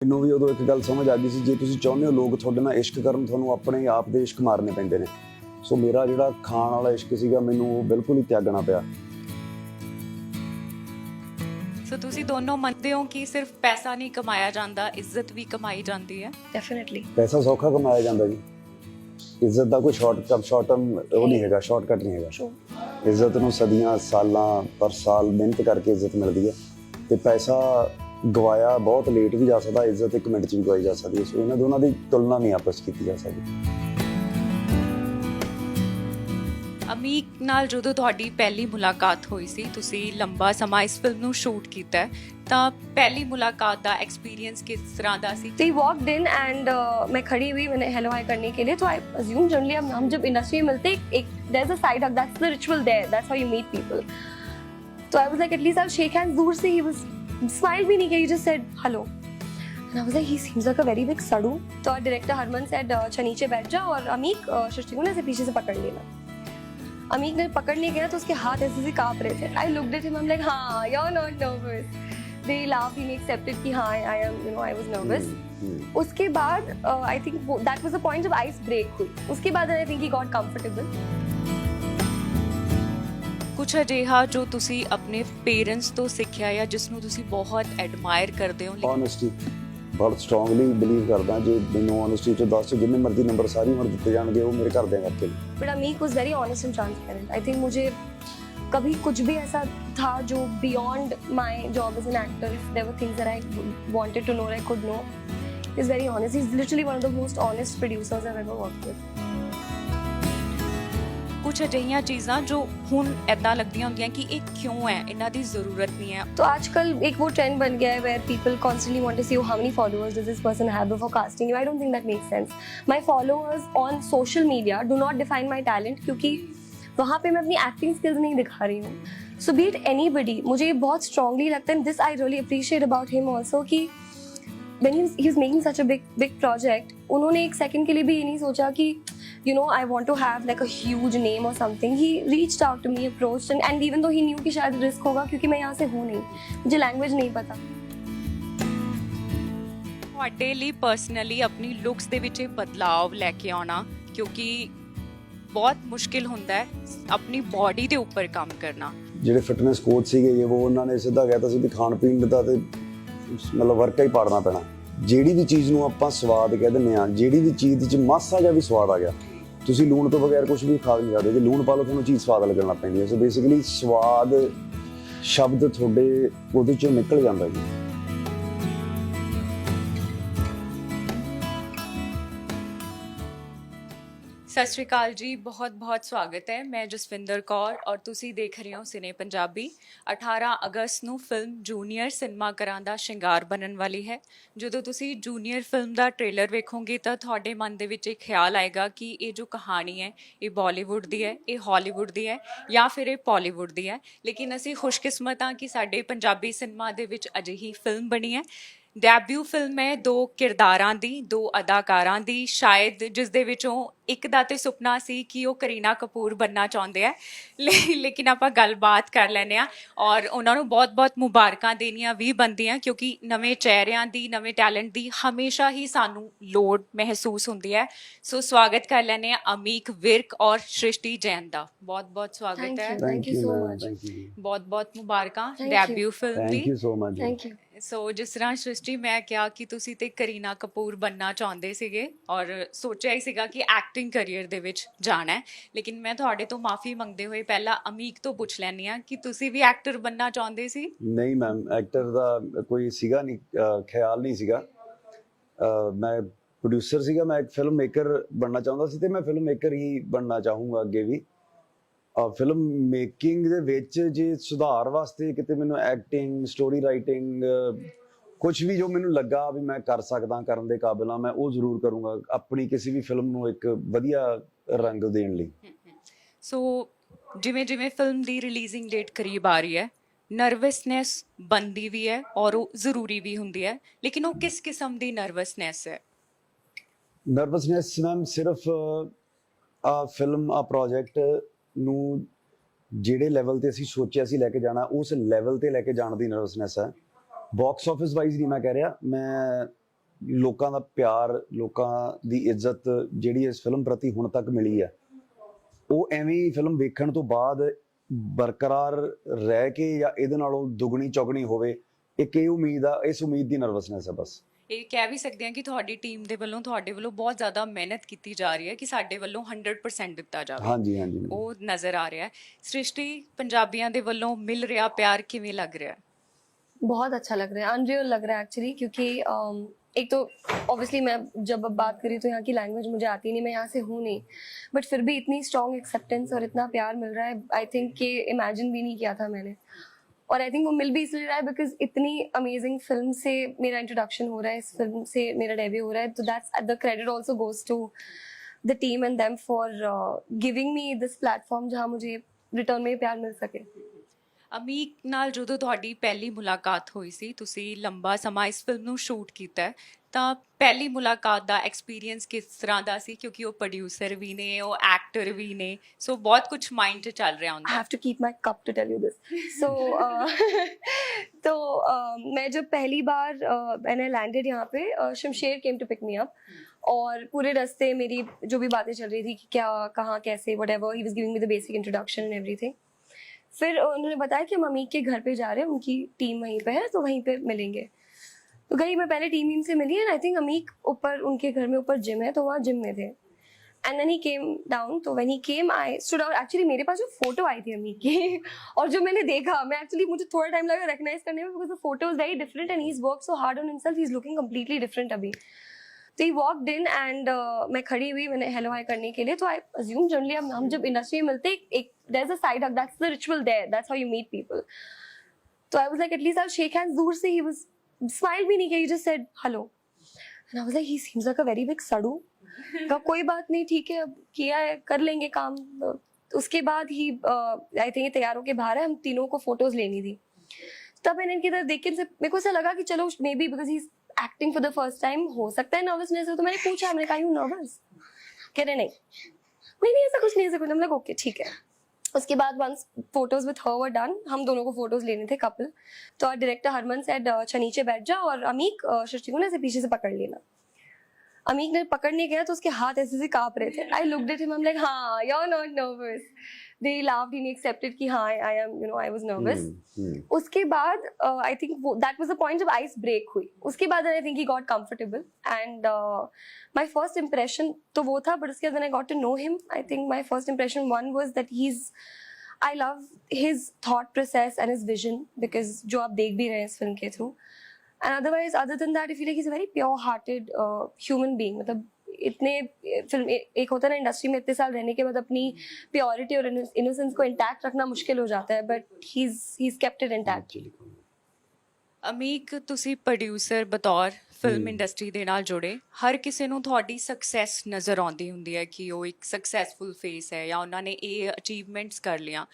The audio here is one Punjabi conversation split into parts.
ਮੈਨੂੰ ਵੀ ਉਦੋਂ ਇੱਕ ਗੱਲ ਸਮਝ ਆ ਗਈ ਸੀ, ਜੇ ਤੁਸੀਂ ਚਾਹੁੰਦੇ ਹੋ ਲੋਕ ਤੁਹਾਡੇ ਨਾਲ ਇਸ਼ਕ ਕਰਨ, ਤੁਹਾਨੂੰ ਆਪਣੇ ਆਪ ਦੇ ਇਸ਼ਕ ਮਾਰਨੇ ਪੈਂਦੇ ਨੇ। ਸੋ ਮੇਰਾ ਜਿਹੜਾ ਖਾਣ ਵਾਲਾ ਇਸ਼ਕ ਸੀਗਾ, ਮੈਨੂੰ ਉਹ ਬਿਲਕੁਲ ਹੀ ਤਿਆਗਣਾ ਪਿਆ। ਸੋ ਤੁਸੀਂ ਦੋਨੋਂ ਮੰਨਦੇ ਹੋ ਕਿ ਸਿਰਫ ਪੈਸਾ ਨਹੀਂ ਕਮਾਇਆ ਜਾਂਦਾ, ਇੱਜ਼ਤ ਵੀ ਕਮਾਈ ਜਾਂਦੀ ਹੈ? ਡੈਫੀਨਿਟਲੀ। ਪੈਸਾ ਸੌਖਾ ਕਮਾਇਆ ਜਾਂਦਾ ਜੀ, ਇੱਜ਼ਤ ਦਾ ਕੋਈ ਸ਼ਾਰਟ ਟਰਮ ਉਹ ਨਹੀਂ ਹੈਗਾ, ਸ਼ਾਰਟਕਟ ਨਹੀਂ ਹੈਗਾ। ਇੱਜ਼ਤ ਨੂੰ ਸਦੀਆਂ ਸਾਲਾਂ ਪਰ ਸਾਲ ਮਿਹਨਤ ਕਰਕੇ ਇੱਜ਼ਤ ਮਿਲਦੀ ਹੈ, ਤੇ ਪੈਸਾ ਗਵਾਇਆ ਬਹੁਤ ਲੇਟ ਵੀ ਜਾ ਸਕਦਾ, ਇੱਜ਼ਤ ਇੱਕ ਮਿੰਟ 'ਚ ਵੀ ਗਵਾਈ ਜਾ ਸਕਦੀ ਹੈ। ਸੋ ਇਹਨਾਂ ਦੋਨਾਂ ਦੀ ਤੁਲਨਾ ਨਹੀਂ ਆਪਸ 'ਚ ਕੀਤੀ ਜਾ ਸਕਦੀ। ਅਮੀਕ ਨਾਲ ਜਦੋਂ ਤੁਹਾਡੀ ਪਹਿਲੀ ਮੁਲਾਕਾਤ ਹੋਈ ਸੀ, ਤੁਸੀਂ ਲੰਬਾ ਸਮਾਂ ਇਸ ਫਿਲਮ ਨੂੰ ਸ਼ੂਟ ਕੀਤਾ ਹੈ, ਤਾਂ ਪਹਿਲੀ ਮੁਲਾਕਾਤ ਦਾ ਐਕਸਪੀਰੀਅੰਸ ਕਿਸ ਤਰ੍ਹਾਂ ਦਾ ਸੀ? So he walked in and मैं खड़ी हुई, मैंने हेलो हाय करने के लिए, तो आई अज्यूम जनरली हम जब इंडस्ट्री में मिलते एक there's a side hug, that's the ritual there, that's how you meet people. So I was like, at least I'll shake hands. दूर से he was smiled भी नहीं किया, he just said hello. And I was like, he seems like a very big सड़ू. तो डायरेक्टर हरमन said अच्छा नीचे बैठ जा, और अमीक सृष्टि को ना ऐसे पीछे से पकड़ लेना। अमीक ने पकड़ने गया तो उसके हाथ ऐसे से कांप रहे थे। I looked at him, I'm like, हाँ, you're not nervous. They laughed, he accepted कि हाँ, I am, you know, I was nervous. उसके बाद I think that was the point जब ice break हुई। उसके बाद I think he got comfortable. ਕੁਛ ਅਜਿਹਾ ਜੋ ਤੁਸੀਂ ਆਪਣੇ ਪੇਰੈਂਟਸ ਤੋਂ ਸਿੱਖਿਆ ਜਾਂ ਜਿਸ ਨੂੰ ਤੁਸੀਂ ਬਹੁਤ ਐਡਮਾਇਰ ਕਰਦੇ ਹੋ? ਓਨੈਸਟੀ ਬਹੁਤ ਸਟਰੋਂਗਲੀ ਬਿਲੀਵ ਕਰਦਾ। ਜੇ ਮੈਨੂੰ ਓਨੈਸਟੀ 'ਚ 10 ਜਿੰਨੇ ਮਰਜ਼ੀ ਨੰਬਰ ਸਾਰੀ ਉਮਰ ਦਿੱਤੇ ਜਾਣਗੇ, ਉਹ ਮੇਰੇ ਘਰਦਿਆਂ ਕਰਕੇ। But Ameek was very honest and transparent. I think मुझे कभी कुछ भी ऐसा था जो beyond my job as an actor, if there were things that I wanted to know or I could know, he's very honest. He's literally one of the most honest producers I've ever worked with. ਕੁਛ ਅਜਿਹੀਆਂ ਚੀਜ਼ਾਂ ਜੋ ਹੁਣ ਐਦਾਂ ਲੱਗਦੀਆਂ ਹੁੰਦੀਆਂ ਕਿ ਇਹ ਕਿਉਂ ਹੈ, ਇਹਨਾਂ ਦੀ ਜ਼ਰੂਰਤ नहीं है। तो आजकल एक वो ट्रेंड बन गया है where people constantly want to see, oh, how many followers does this person have before casting you? I don't think that makes sense. My followers on social media do not define my talent, क्योंकि वहाँ पे मैं अपनी एक्टिंग स्किल्स नहीं दिखा रही हूँ। So be it anybody, मुझे ये बहुत strongly लगता है, and this I really appreciate about him also, कि when he was making such a big project, उन्होंने एक second के लिए भी ये नहीं सोचा कि you know I want to have like a huge name or something. He reached out to me, approached, and even though he knew कि शायद risk होगा, क्योंकि मैं यहाँ से हूँ नहीं, मुझे language नहीं पता। ਤੁਹਾਡੇ ਲਈ ਪਰਸਨਲੀ ਆਪਣੀ ਲੁੱਕਸ ਦੇ ਵਿੱਚ ਇਹ ਬਦਲਾਵ ਲੈ ਕੇ ਆਉਣਾ, ਕਿਉਂਕਿ ਬਹੁਤ ਮੁਸ਼ਕਿਲ ਹੁੰਦਾ ਹੈ ਆਪਣੀ ਬਾਡੀ ਦੇ ਉੱਪਰ ਕੰਮ ਕਰਨਾ। ਜਿਹੜੇ ਫਿਟਨੈਸ ਕੋਚ ਸੀਗੇ ਉਹ ਉਹਨਾਂ ਨੇ ਸਿੱਧਾ ਕਹਿਤਾ ਸੀ ਵੀ ਖਾਣ ਪੀਣ ਦਾ ਤੇ ਮਤਲਬ ਵਰਕਾ ਹੀ ਪਾੜਨਾ ਪੈਣਾ। ਜਿਹੜੀ ਵੀ ਚੀਜ਼ ਨੂੰ ਆਪਾਂ ਸਵਾਦ ਕਹਿ ਦਿੰਦੇ ਆ, ਜਿਹੜੀ ਵੀ ਚੀਜ਼ 'ਚ ਮਾਸਾ ਜਿਹਾ ਵੀ ਸਵਾਦ ਆ ਗਿਆ, ਤੁਸੀਂ ਲੂਣ ਤੋਂ ਬਗੈਰ ਕੁਝ ਵੀ ਖਾ ਨਹੀਂ ਸਕਦੇ। ਜੇ ਲੂਣ ਪਾ ਲਓ ਤੁਹਾਨੂੰ ਚੀਜ਼ ਸਵਾਦ ਲੱਗਣ ਲੱਗ ਪੈਂਦੀ ਹੈ। ਸੋ ਬੇਸਿਕਲੀ ਸਵਾਦ ਸ਼ਬਦ ਤੁਹਾਡੇ ਉਹਦੇ 'ਚੋਂ ਨਿਕਲ ਜਾਂਦਾ ਜੀ। ਸਤਿ ਸ਼੍ਰੀ ਅਕਾਲ ਜੀ, ਬਹੁਤ ਸਵਾਗਤ ਹੈ। ਮੈਂ ਜਸਵਿੰਦਰ ਕੌਰ ਔਰ ਤੁਸੀਂ ਦੇਖ ਰਹੇ ਹੋ ਸਿਨੇ ਪੰਜਾਬੀ। 18 ਅਗਸਤ ਨੂੰ ਫਿਲਮ ਜੂਨੀਅਰ ਸਿਨੇਮਾ ਘਰਾਂ ਦਾ ਸ਼ਿੰਗਾਰ ਬਣਨ ਵਾਲੀ ਹੈ। ਜਦੋਂ ਤੁਸੀਂ ਜੂਨੀਅਰ ਫਿਲਮ ਦਾ ਟ੍ਰੇਲਰ ਵੇਖੋਗੇ ਤਾਂ ਤੁਹਾਡੇ ਮਨ ਦੇ ਵਿੱਚ ਇੱਕ ਖਿਆਲ ਆਏਗਾ ਕਿ ਇਹ ਜੋ ਕਹਾਣੀ ਹੈ ਇਹ ਬਾਲੀਵੁੱਡ ਦੀ ਹੈ, ਇਹ ਹਾਲੀਵੁੱਡ ਦੀ ਹੈ ਜਾਂ ਫਿਰ ਇਹ ਪੋਲੀਵੁੱਡ ਦੀ ਹੈ। ਲੇਕਿਨ ਅਸੀਂ ਖੁਸ਼ਕਿਸਮਤ ਹਾਂ ਕਿ ਸਾਡੇ ਪੰਜਾਬੀ ਸਿਨੇਮਾ ਦੇ ਵਿੱਚ ਅਜਿਹੀ ਫਿਲਮ ਬਣੀ ਹੈ। ਡੈਬਿਊ ਫਿਲਮ ਹੈ 2 ਕਿਰਦਾਰਾਂ ਦੀ, 2 ਅਦਾਕਾਰਾਂ ਦੀ, ਸ਼ਾਇਦ ਜਿਸ ਦੇ ਵਿੱਚੋਂ ਇੱਕ ਦਾ ਤੇ ਸੁਪਨਾ ਸੀ ਕਿ ਉਹ ਕਰੀਨਾ ਕਪੂਰ ਬਣਨਾ ਚਾਹੁੰਦੇ ਆ, ਲੇਕਿਨ ਆਪਾਂ ਗੱਲਬਾਤ ਕਰ ਲੈਂਦੇ ਹਾਂ ਔਰ ਉਹਨਾਂ ਨੂੰ ਬਹੁਤ ਮੁਬਾਰਕਾਂ ਦੇਣੀਆਂ ਵੀ ਬਣਦੀਆਂ, ਕਿਉਂਕਿ ਨਵੇਂ ਚਿਹਰਿਆਂ ਦੀ, ਨਵੇਂ ਟੈਲੈਂਟ ਦੀ ਹਮੇਸ਼ਾ ਹੀ ਸਾਨੂੰ ਲੋੜ ਮਹਿਸੂਸ ਹੁੰਦੀ ਹੈ। ਸੋ ਸਵਾਗਤ ਕਰ ਲੈਂਦੇ ਹਾਂ ਅਮੀਕ ਵਿਰਕ ਔਰ ਸ੍ਰਿਸ਼ਟੀ ਜੈਨ ਦਾ। ਬਹੁਤ ਸਵਾਗਤ ਹੈ। Thank you so much. ਬਹੁਤ ਮੁਬਾਰਕਾਂ debut film the. Thank you so much. Thank you. ਸੋ ਜਿਸ ਤਰ੍ਹਾਂ ਸ੍ਰਿਸ਼ਟੀ ਮੈਂ ਕਿਹਾ ਕਿ ਤੁਸੀਂ ਤੇ ਕਰੀਨਾ ਕਪੂਰ ਬਣਨਾ ਚਾਹੁੰਦੇ ਸੀਗੇ ਔਰ ਸੋਚਿਆ ਹੀ ਸੀਗਾ ਕਿ ਐਕਟਿੰਗ ਕਰੀਅਰ ਦੇ ਵਿੱਚ ਜਾਣਾ ਹੈ, ਲੇਕਿਨ ਮੈਂ ਤੁਹਾਡੇ ਤੋਂ ਮਾਫੀ ਮੰਗਦੇ ਹੋਏ ਪਹਿਲਾਂ ਅਮੀਕ ਤੋਂ ਪੁੱਛ ਲੈਂਦੀ ਹਾਂ ਕਿ ਤੁਸੀਂ ਵੀ ਐਕਟਰ ਬਣਨਾ ਚਾਹੁੰਦੇ ਸੀ? ਨਹੀਂ ਮੈਮ, ਐਕਟਰ ਦਾ ਕੋਈ ਸੀਗਾ ਨਹੀਂ, ਖਿਆਲ ਨਹੀਂ ਸੀਗਾ। ਮੈਂ ਪ੍ਰੋਡਿਊਸਰ ਸੀਗਾ, ਮੈਂ ਇੱਕ ਫਿਲਮ ਮੇਕਰ ਬਣਨਾ ਚਾਹੁੰਦਾ ਸੀ ਤੇ ਮੈਂ ਫਿਲਮ ਮੇਕਰ ਹੀ ਬਣਨਾ ਚਾਹੂੰਗਾ ਅੱਗੇ ਵੀ। ਫਿਲਮ ਮੇਕਿੰਗ ਦੇ ਵਿੱਚ ਜੇ ਸੁਧਾਰ ਵਾਸਤੇ ਕਿਤੇ ਮੈਨੂੰ ਐਕਟਿੰਗ, ਸਟੋਰੀ ਰਾਈਟਿੰਗ, ਕੁਝ ਵੀ ਜੋ ਮੈਨੂੰ ਲੱਗਾ ਵੀ ਮੈਂ ਕਰ ਸਕਦਾ, ਕਰਨ ਦੇ ਕਾਬਿਲ ਹਾਂ, ਮੈਂ ਉਹ ਜ਼ਰੂਰ ਕਰੂੰਗਾ ਆਪਣੀ ਕਿਸੇ ਵੀ ਫਿਲਮ ਨੂੰ ਇੱਕ ਵਧੀਆ ਰੰਗ ਦੇਣ ਲਈ। ਸੋ ਜਿਵੇਂ ਫਿਲਮ ਦੀ ਰਿਲੀਜ਼ਿੰਗ ਡੇਟ ਕਰੀਬ ਆ ਰਹੀ ਹੈ, ਨਰਵਸਨੈਸ ਬਣਦੀ ਵੀ ਹੈ ਔਰ ਉਹ ਜ਼ਰੂਰੀ ਵੀ ਹੁੰਦੀ ਹੈ, ਲੇਕਿਨ ਉਹ ਕਿਸ ਕਿਸਮ ਦੀ ਨਰਵਸਨੈਸ ਹੈ? ਨਰਵਸਨੈਸ ਮੈਮ ਸਿਰਫ ਫਿਲਮ ਪ੍ਰੋਜੈਕਟ ਨੂੰ ਜਿਹੜੇ ਲੈਵਲ ਤੇ ਅਸੀਂ ਸੋਚਿਆ ਸੀ ਲੈ ਕੇ ਜਾਣਾ, ਉਸ ਲੈਵਲ ਤੇ ਲੈ ਕੇ ਜਾਣ ਦੀ ਨਰਵਸਨੈਸ ਹੈ। ਬਾਕਸ ਆਫਿਸ ਵਾਈਜ਼ ਨਹੀਂ ਮੈਂ ਕਹਿ ਰਿਹਾ, ਮੈਂ ਲੋਕਾਂ ਦਾ ਪਿਆਰ, ਲੋਕਾਂ ਦੀ ਇੱਜ਼ਤ ਜਿਹੜੀ ਇਸ ਫਿਲਮ ਪ੍ਰਤੀ ਹੁਣ ਤੱਕ ਮਿਲੀ ਹੈ, ਉਹ ਐਵੇਂ ਹੀ ਫਿਲਮ ਵੇਖਣ ਤੋਂ ਬਾਅਦ ਬਰਕਰਾਰ ਰਹਿ ਕੇ ਜਾਂ ਇਹਦੇ ਨਾਲੋਂ ਦੁੱਗਣੀ ਚੌਗਣੀ ਹੋਵੇ, ਇੱਕ ਇਹ ਉਮੀਦ ਆ, ਇਸ ਉਮੀਦ ਦੀ ਨਰਵਸਨੈਸ ਹੈ ਬਸ। ਇਹ ਕਹਿ ਵੀ ਸਕਦੇ ਹਾਂ ਕਿ ਤੁਹਾਡੀ ਟੀਮ ਦੇ ਵੱਲੋਂ ਤੁਹਾਡੇ ਵੱਲੋਂ ਬਹੁਤ ਜ਼ਿਆਦਾ ਮਿਹਨਤ ਕੀਤੀ ਜਾ ਰਹੀ ਹੈ ਕਿ ਸਾਡੇ ਵੱਲੋਂ 100% ਦਿੱਤਾ ਜਾਵੇ। ਹਾਂਜੀ ਹਾਂਜੀ। ਉਹ ਨਜ਼ਰ ਆ ਰਿਹਾ ਹੈ। ਸ੍ਰਿਸ਼ਟੀ, ਪੰਜਾਬੀਆਂ ਦੇ ਵੱਲੋਂ ਮਿਲ ਰਿਹਾ ਪਿਆਰ ਕਿਵੇਂ ਲੱਗ ਰਿਹਾ ਹੈ? बहुत अच्छा लग रहा है, अनरियल लग रहा है एक्चुअली, क्योंकि एक तो ऑब्वियसली मैं जब अब बात करी तो यहाँ की लैंग्वेज मुझे आती नहीं, मैं यहाँ से हूँ नहीं, बट फिर भी इतनी स्ट्रॉन्ग एक्सेप्टेंस और इतना प्यार मिल रहा है, आई थिंक कि इमेजिन भी नहीं किया था मैंने। और आई थिंक वो मिल भी इसलिए रहा है बिकॉज इतनी अमेजिंग फिल्म से मेरा इंट्रोडक्शन हो रहा है, इस फिल्म से मेरा डेब्यू हो रहा है, तो that's the credit also goes to the team and them for giving me this platform जहाँ मुझे रिटर्न में प्यार मिल सके। ਅਮੀਕ ਨਾਲ ਜਦੋਂ ਤੁਹਾਡੀ ਪਹਿਲੀ ਮੁਲਾਕਾਤ ਹੋਈ ਸੀ, ਤੁਸੀਂ ਲੰਬਾ ਸਮਾਂ ਇਸ ਫਿਲਮ ਨੂੰ ਸ਼ੂਟ ਕੀਤਾ ਹੈ, ਤਾਂ ਪਹਿਲੀ ਮੁਲਾਕਾਤ ਦਾ ਐਕਸਪੀਰੀਅੰਸ ਕਿਸ ਤਰ੍ਹਾਂ ਦਾ ਸੀ? ਕਿਉਂਕਿ ਉਹ ਪ੍ਰੋਡਿਊਸਰ ਵੀ ਨੇ, ਉਹ ਐਕਟਰ ਵੀ ਨੇ, ਸੋ ਬਹੁਤ ਕੁਝ ਮਾਈਂਡ 'ਚ ਚੱਲ ਰਿਹਾ ਹੁੰਦਾ। I have to keep my cup to tell you this. So, तो मैं जब पहली बार मैंने लैंडेड यहाँ पे, Shamsher came to pick me up, और पूरे रास्ते मेरी जो भी बातें चल रही थी कि क्या, कहाँ, कैसे, whatever, he was giving me the basic introduction and everything. फिर उन्होंने बताया कि हम अमीक के घर पे जा रहे हैं, उनकी टीम वहीं पे है, तो वहीं पे मिलेंगे। तो गई, मैं पहले टीम से मिली, एंड आई थिंक अमीक ऊपर, उनके घर में ऊपर जिम है, तो वहाँ जिम में थे, and then he came down. तो when he came, I stood out. Actually मेरे पास जो फोटो आई थी अमीक की और जो मैंने देखा, मैं एक्चुअली, मुझे थोड़ा टाइम लगा रिकग्नाइज करने में, because the photo is very different and he is work so hard on himself, he is looking completely different अभी। तो ही वॉकड इन, एंड मैं खड़ी हुई, मैंने हेलो हाई करने के लिए, तो आई अज्यूम जनरली हम जब इंडस्ट्री में मिलते, एक there is a side hug, that's the ritual there, that's how you meet people. तो I was like at least I shake hands. दूर से ही वाज स्माइल भी नहीं किया, he just said hello, and I was like he seems like a very big सड़ू। कहा कोई बात नहीं, ठीक है, अब किया है, कर लेंगे काम। उसके बाद ही आई थिंक तैयार होके बाहर है, हम तीनों को फोटोज लेनी थी। तब मैंने इनकी तरफ देख के मेरे को ऐसा लगा कि चलो may be because he acting for the first time, हो सकता है नर्वसनेस हो। तो मैंने पूछा, मैंने कहा यू नर्वस? कह रहे नहीं ऐसा कुछ नहीं, ऐसा कुछ। हम लोग ओके ठीक है। उसके बाद once photos with her were done, हम दोनों को फोटोज लेने थे कपल, तो our डायरेक्टर हरमन सेड अच्छा नीचे बैठ जा, और अमीक सृष्टि को ना ऐसे पीछे से पकड़ लेना। अमीक ने पकड़ने गया तो उसके हाथ ऐसे से कांप रहे थे। I looked at him, I am like हाँ, you are not nervous. They laughed, he accepted कि हाँ I am, you know, I was nervous. उसके बाद I think that was the point जब ice break हुई। उसके बाद I think he got comfortable, and my first impression तो वो था, but उसके बाद when I got to know him, I think my first impression one was that I love his thought process and his vision, because जो आप देख भी रहे हैं इस फिल्म के through, and otherwise other than that I feel like he's a very pure-hearted human being। मतलब इतने फिल्म, एक होता है ना इंडस्ट्री में इतने साल रहने के बाद अपनी प्योरिटी और इनोसेंस को इंटैक्ट रखना मुश्किल हो जाता है, but he is kept it intact. Ameek, ਤੁਸੀਂ ਪ੍ਰੋਡਿਊਸਰ ਬਤੌਰ ਫਿਲਮ ਇੰਡਸਟਰੀ ਦੇ ਨਾਲ ਜੁੜੇ, ਹਰ ਕਿਸੇ ਨੂੰ ਤੁਹਾਡੀ ਸਕਸੈਸ ਨਜ਼ਰ ਆਉਂਦੀ ਹੁੰਦੀ ਹੈ ਕਿ ਉਹ ਇੱਕ ਸਕਸੈਸਫੁਲ ਫੇਸ ਹੈ ਜਾਂ ਉਹਨਾਂ ਨੇ ਇਹ ਅਚੀਵਮੈਂਟਸ ਕਰ ਲਿਆ,